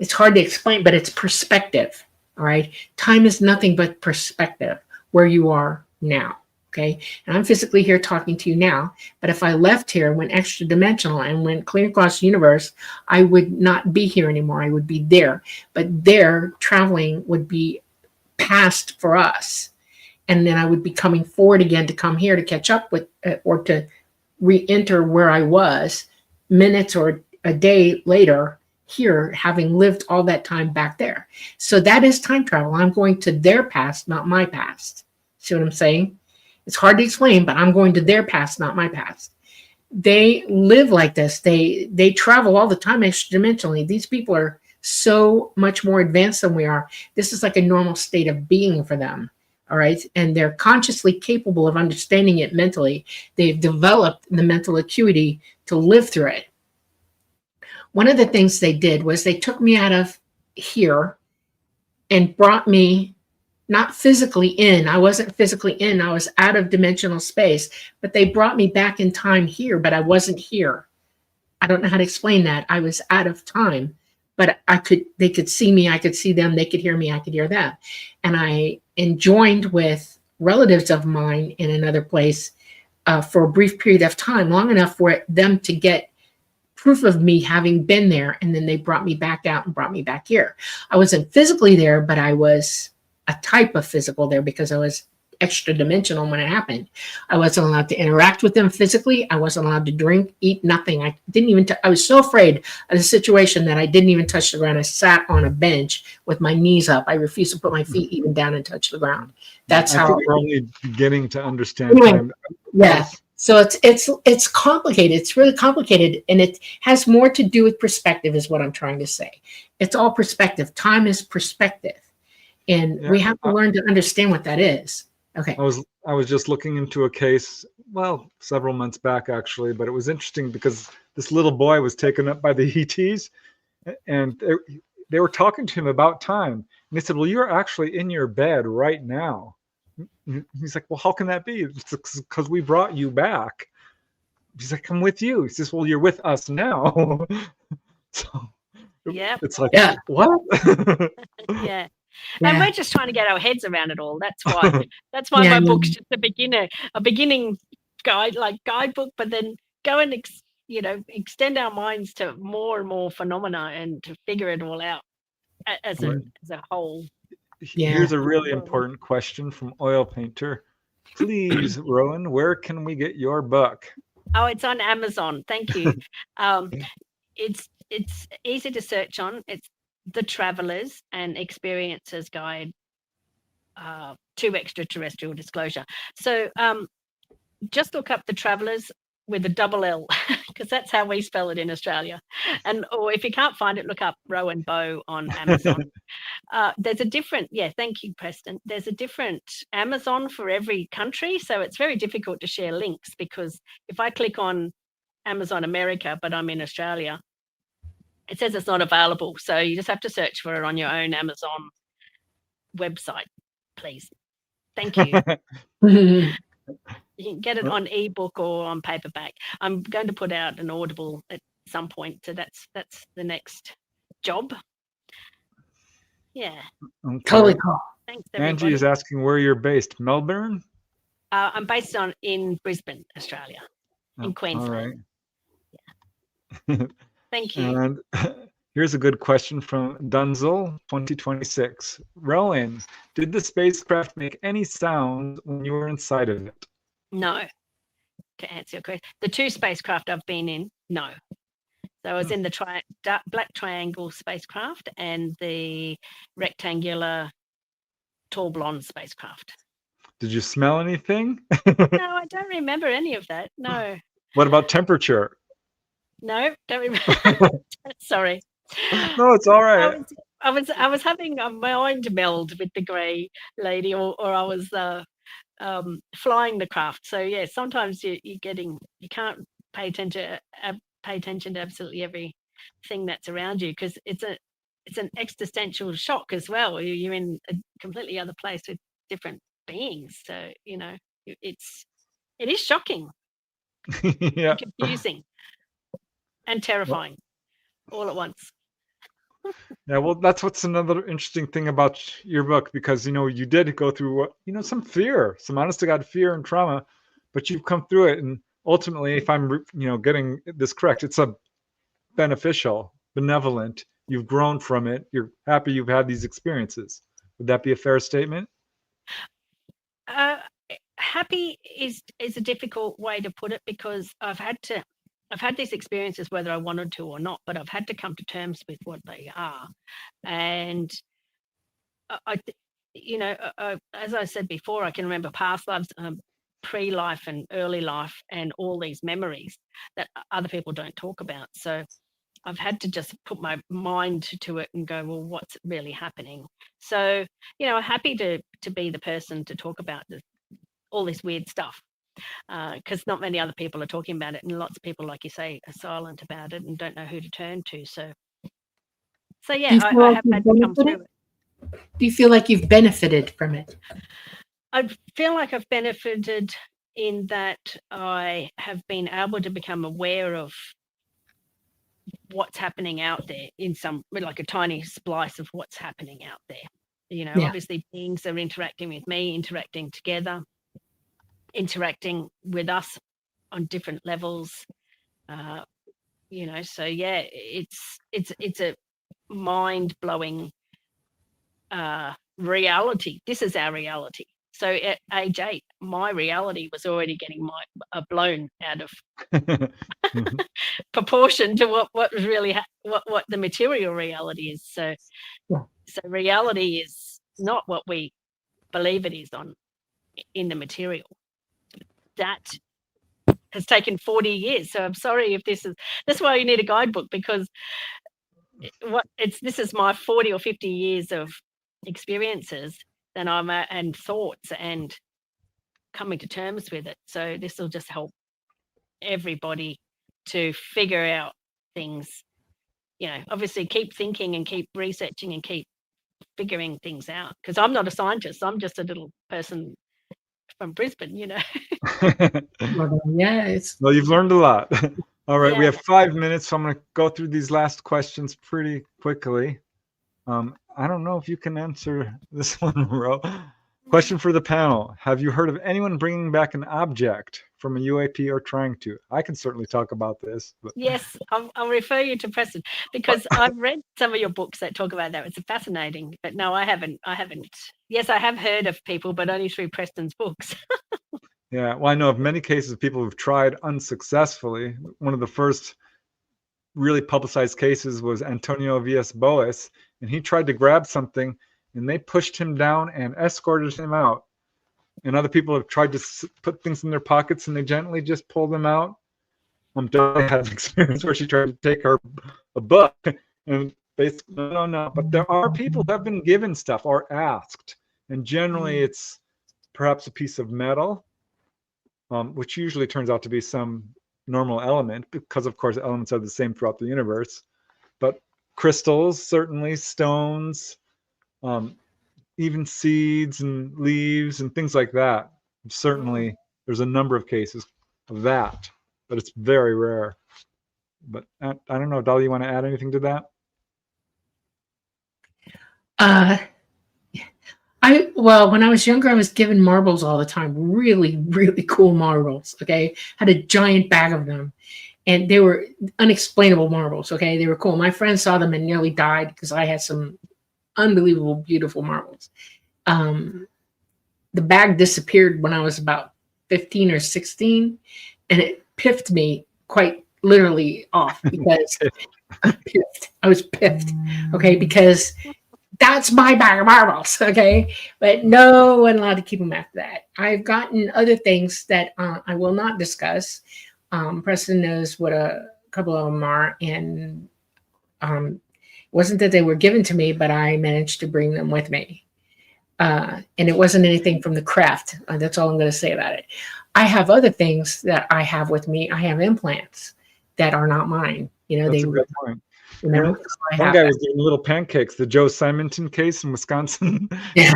A: It's hard to explain, but it's perspective. All right. Time is nothing but perspective, where you are now. Okay. And I'm physically here talking to you now, but if I left here, went extra dimensional and went clean across the universe, I would not be here anymore. I would be there, but there traveling would be past for us. And then I would be coming forward again to come here to catch up with, or to re-enter where I was minutes or a day later here, having lived all that time back there. So that is time travel. I'm going to their past, not my past. See what I'm saying? It's hard to explain, but I'm going to their past, not my past. They live like this. They travel all the time extra dimensionally. These people are so much more advanced than we are. This is like a normal state of being for them. All right. And they're consciously capable of understanding it mentally. They've developed the mental acuity to live through it. One of the things they did was they took me out of here and brought me not physically in. I wasn't physically in. I was out of dimensional space, but they brought me back in time here, but I wasn't here. I don't know how to explain that. I was out of time, but they could see me. I could see them. They could hear me. I could hear them. And I joined with relatives of mine in another place for a brief period of time, long enough for them to get proof of me having been there. And then they brought me back out and brought me back here. I wasn't physically there, but I was a type of physical there because I was extra dimensional when it happened. I wasn't allowed to interact with them physically. I wasn't allowed to drink, eat, nothing. I didn't even, I was so afraid of the situation that I didn't even touch the ground. I sat on a bench with my knees up. I refused to put my feet even down and touch the ground. That's
C: I
A: how
C: think we're only beginning to understand
A: anyway,
C: time.
A: Yeah. So it's complicated. It's really complicated. And it has more to do with perspective is what I'm trying to say. It's all perspective. Time is perspective. And we have to learn to understand what that is. Okay.
C: I was just looking into a case, well, several months back actually, but it was interesting because this little boy was taken up by the ETs, and they were talking to him about time. And they said, "Well, you're actually in your bed right now." He's like, "Well, how can that be?" It's because we brought you back. He's like, "I'm with you." He says, "Well, you're with us now." So it's like, what?
B: Yeah. And we're just trying to get our heads around it all. That's why. That's why my book's just a beginning guidebook, but then go and extend our minds to more and more phenomena and to figure it all out as a whole.
C: Here's a really important question from Oil Painter. Please, Rowan, where can we get your book?
B: Oh, it's on Amazon. Thank you. It's easy to search on. It's The Travelers and Experiencer's Guide to Extraterrestrial Disclosure. So just look up The Travelers with a double L, because that's how we spell it in Australia. Or if you can't find it, look up Rowan Bo on Amazon. There's a different, thank you, Preston. There's a different Amazon for every country. So it's very difficult to share links, because if I click on Amazon America, but I'm in Australia, it says it's not available. So you just have to search for it on your own Amazon website, please. Thank you. You can get it on ebook or on paperback. I'm going to put out an Audible at some point. So that's the next job. Yeah.
C: Okay.
A: Totally cool.
B: Thanks, everybody.
C: Angie is asking where you're based. Melbourne?
B: I'm based in Brisbane, Australia, in Queensland.
C: All right.
B: Yeah. Thank you.
C: And here's a good question from Dunzel 2026. Rowan, did the spacecraft make any sound when you were inside of it?
B: No. To answer your question, the two spacecraft I've been in, no. So I was in the black triangle spacecraft and the rectangular tall blonde spacecraft.
C: Did you smell anything?
B: No, I don't remember any of that. No.
C: What about temperature?
B: No, don't remember. Sorry.
C: No, it's all right.
B: I was having a mind meld with the grey lady, or I was flying the craft. So yeah, sometimes you can't pay attention to absolutely everything that's around you, because it's an existential shock as well. You're in a completely other place with different beings. So it is shocking.
C: Yeah.
B: And confusing and terrifying all at once.
C: Yeah, well, that's what's another interesting thing about your book, because you did go through some fear, some honest to God fear and trauma, but you've come through it, and ultimately, if I'm getting this correct, it's a beneficial, benevolent. You've grown from it. You're happy you've had these experiences. Would that be a fair statement?
B: Happy is a difficult way to put it, because I've had these experiences whether I wanted to or not, but I've had to come to terms with what they are. And as I said before, I can remember past lives, pre-life and early life, and all these memories that other people don't talk about. So I've had to just put my mind to it and go, well, what's really happening? So, I'm happy to be the person to talk about all this weird stuff, because not many other people are talking about it, and lots of people, like you say, are silent about it and don't know who to turn to. So yeah, I have had to come through it.
A: Do you feel like you've benefited from it?
B: I feel like I've benefited in that I have been able to become aware of what's happening out there in like a tiny splice of what's happening out there. Obviously beings are interacting with me, interacting together, interacting with us on different levels. So yeah, it's a mind-blowing reality. This is our reality. So at age 8, my reality was already getting blown out of proportion to what was really what the material reality is. So reality is not what we believe it is in the material. That has taken 40 years. So I'm sorry if that's why you need a guidebook, because this is my 40 or 50 years of experiences and thoughts and coming to terms with it. So this will just help everybody to figure out things. Obviously keep thinking and keep researching and keep figuring things out, because I'm not a scientist. I'm just a little person from Brisbane,
C: Well, you've learned a lot. All right, we have 5 minutes, so I'm going to go through these last questions pretty quickly. I don't know if you can answer this one, Ro. Question for the panel. Have you heard of anyone bringing back an object from a UAP or trying to? I can certainly talk about this. But...
B: Yes, I'll refer you to Preston, because I've read some of your books that talk about that. It's fascinating. But no, I haven't. Yes, I have heard of people, but only through Preston's books.
C: Yeah, well, I know of many cases of people who've tried unsuccessfully. One of the first really publicized cases was Antonio Villas-Boas, and he tried to grab something, and they pushed him down and escorted him out. And other people have tried to put things in their pockets, and they gently just pull them out. Dolly had an experience where she tried to take a book, and basically, no. But there are people who have been given stuff or asked, and generally it's perhaps a piece of metal, which usually turns out to be some normal element, because of course elements are the same throughout the universe. But crystals, certainly, stones, even seeds and leaves and things like that. Certainly, there's a number of cases of that, but it's very rare. But I don't know, Dolly, you want to add anything to that?
A: When I was younger, I was given marbles all the time. Really, really cool marbles. Okay. Had a giant bag of them. And they were unexplainable marbles. Okay. They were cool. My friend saw them and nearly died because I had some unbelievable, beautiful marbles. The bag disappeared when I was about 15 or 16, and it piffed me quite literally off, because I was piffed. Okay. Because that's my bag of marbles, okay? But no one allowed to keep them after that. I've gotten other things that I will not discuss. Preston knows what a couple of them are, and it wasn't that they were given to me, but I managed to bring them with me. And it wasn't anything from the craft. That's all I'm going to say about it. I have other things that I have with me. I have implants that are not mine.
C: That's a good point. One guy was getting little pancakes. The Joe Simonton case in Wisconsin.
A: Yeah,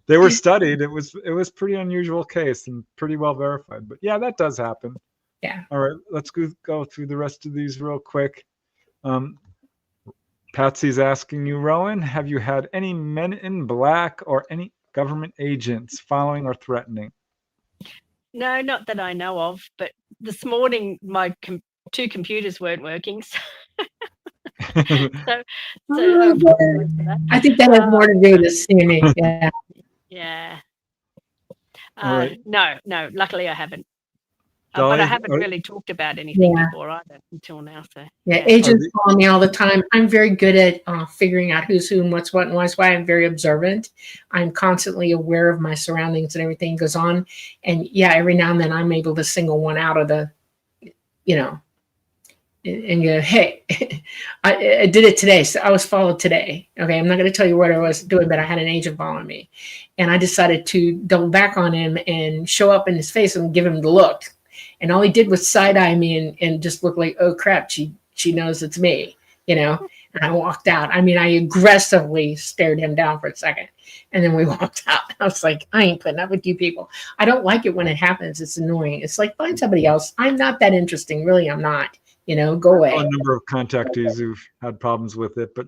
C: they were studied. It was pretty unusual case and pretty well verified. But yeah, that does happen.
A: Yeah.
C: All right, let's go through the rest of these real quick. Patsy's asking you, Rowan, have you had any men in black or any government agents following or threatening?
B: No, not that I know of. But this morning, my 2 computers weren't working. So
A: I think that has more to do with the CME. Yeah.
B: Yeah.
C: Right.
B: No. Luckily, I haven't. But I haven't really talked about anything before either until now. So
A: agents call me all the time. I'm very good at figuring out who's who and what's what, and that's why I'm very observant. I'm constantly aware of my surroundings and everything goes on. And every now and then I'm able to single one out of the, and go, hey, I did it today. So I was followed today. Okay. I'm not going to tell you what I was doing, but I had an agent following me. And I decided to double back on him and show up in his face and give him the look. And all he did was side eye me and just look like, oh crap, she knows it's me, you know? And I walked out. I mean, I aggressively stared him down for a second. And then we walked out. I was like, I ain't putting up with you people. I don't like it when it happens. It's annoying. It's like, find somebody else. I'm not that interesting. Really, I'm not. You know, go away.
C: A number of contactees who've had problems with it, but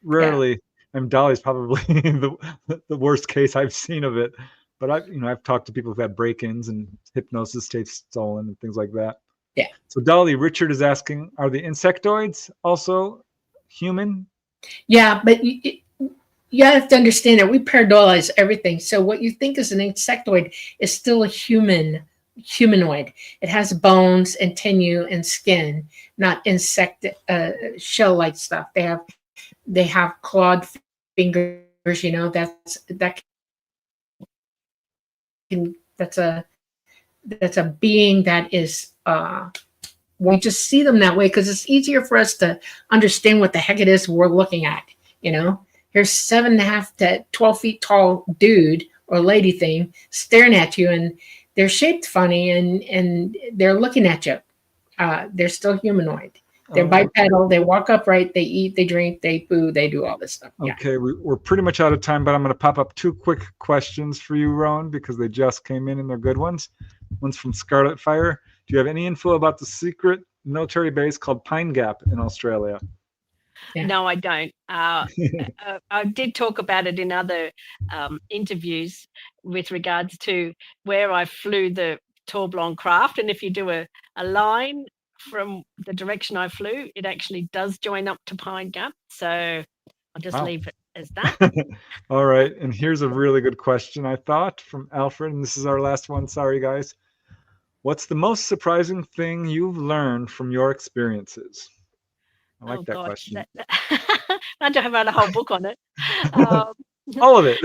C: rarely. And Dolly's probably the worst case I've seen of it. But I've talked to people who've had break-ins and hypnosis tapes stolen and things like that.
A: Yeah.
C: So Dolly, Richard is asking, are the insectoids also human?
A: Yeah, but you have to understand that we pareidolize everything. So what you think is an insectoid is still a humanoid. It has bones and sinew and skin, not insect shell-like stuff. They have clawed fingers. You know, that's a being that is. We just see them that way because it's easier for us to understand what the heck it is we're looking at. You know, here's 7.5 to 12 feet tall dude or lady thing staring at you, and they're shaped funny and they're looking at you. They're still humanoid. They're bipedal. They walk upright. They eat. They drink. They poo. They do all this stuff. Yeah.
C: Okay, we're pretty much out of time, but I'm going to pop up 2 quick questions for you, Rowan, because they just came in and they're good ones. One's from Scarlet Fire. Do you have any info about the secret military base called Pine Gap in Australia?
B: Yeah. No, I don't. I did talk about it in other interviews with regards to where I flew the Tourblon craft. And if you do a line from the direction I flew, it actually does join up to Pine Gap. So I'll just leave it as that.
C: All right. And here's a really good question, I thought, from Alfred. And this is our last one. Sorry, guys. What's the most surprising thing you've learned from your experiences? I like that question.
B: I don't have a whole book on it.
C: All of it.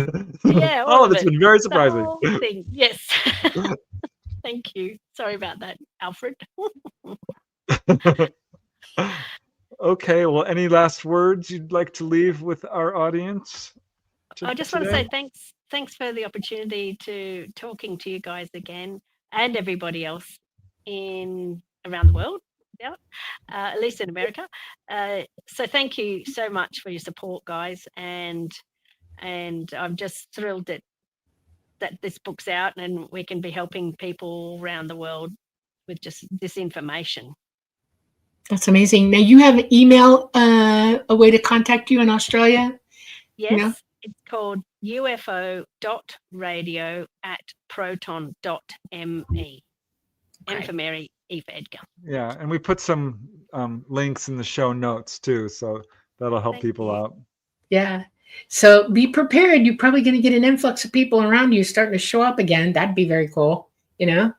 B: Yeah,
C: all of it's been very surprising.
B: The whole thing. Yes. Thank you. Sorry about that, Alfred.
C: Okay. Well, any last words you'd like to leave with our audience?
B: I just want to say thanks for the opportunity to talking to you guys again and everybody else around the world. Yeah, at least in America. So thank you so much for your support, guys, and I'm just thrilled that this book's out and we can be helping people around the world with just this information.
A: That's amazing. Now you have an email, a way to contact you in Australia?
B: Yes, you know? It's called ufo.radio@proton.me. M for Mary, E for Edgar.
C: Yeah, and we put some links in the show notes too, so that'll help people out.
A: Yeah. So be prepared. You're probably going to get an influx of people around you starting to show up again. That'd be very cool. You know,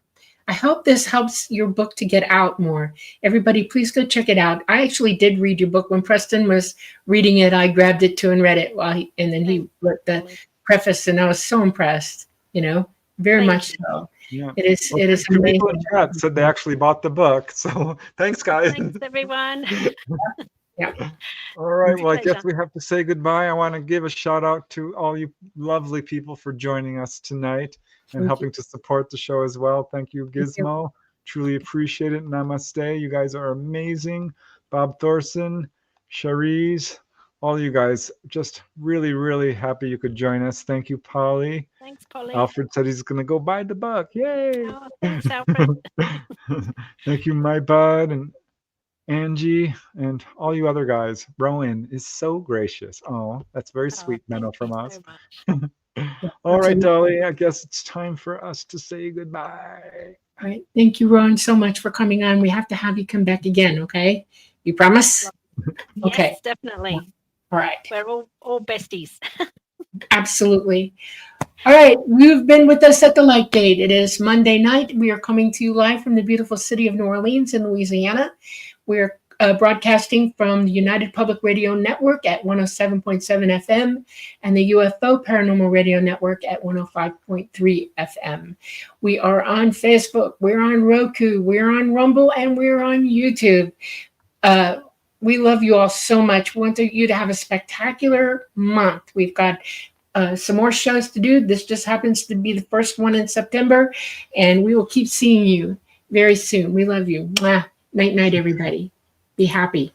A: I hope this helps your book to get out more. Everybody, please go check it out. I actually did read your book when Preston was reading it. I grabbed it too and read it and then he wrote the preface, and I was so impressed. You know, very much so.
C: Yeah.
A: It is amazing.
C: People in chat said they actually bought the book. So thanks, guys.
B: Thanks, everyone.
A: Yeah.
C: All right. Well, I guess we have to say goodbye. I want to give a shout out to all you lovely people for joining us tonight and helping to support the show as well. Thank you, Gizmo. Truly appreciate it. Namaste. You guys are amazing. Bob Thorson, Cherise, all you guys, just really, really happy you could join us. Thank you, Polly.
B: Thanks, Polly.
C: Alfred said he's going to go buy the book. Yay.
B: Oh, thanks, Alfred.
C: Thank you, my bud, and Angie, and all you other guys. Rowan is so gracious. Oh, that's very sweet, Menno, from us.
B: So
C: all right, Dolly, I guess it's time for us to say goodbye.
A: All right. Thank you, Rowan, so much for coming on. We have to have you come back again, okay? You promise? Okay.
B: Yes, definitely.
A: All right.
B: We're all besties.
A: Absolutely. All right. You've been with us at the Light Gate. It is Monday night. We are coming to you live from the beautiful city of New Orleans in Louisiana. We're broadcasting from the United Public Radio Network at 107.7 FM and the UFO Paranormal Radio Network at 105.3 FM. We are on Facebook. We're on Roku. We're on Rumble. And we're on YouTube. we love you all so much. We want you to have a spectacular month. We've got some more shows to do. This just happens to be the first one in September, and we will keep seeing you very soon. We love you. Mwah. Night, night, everybody. Be happy.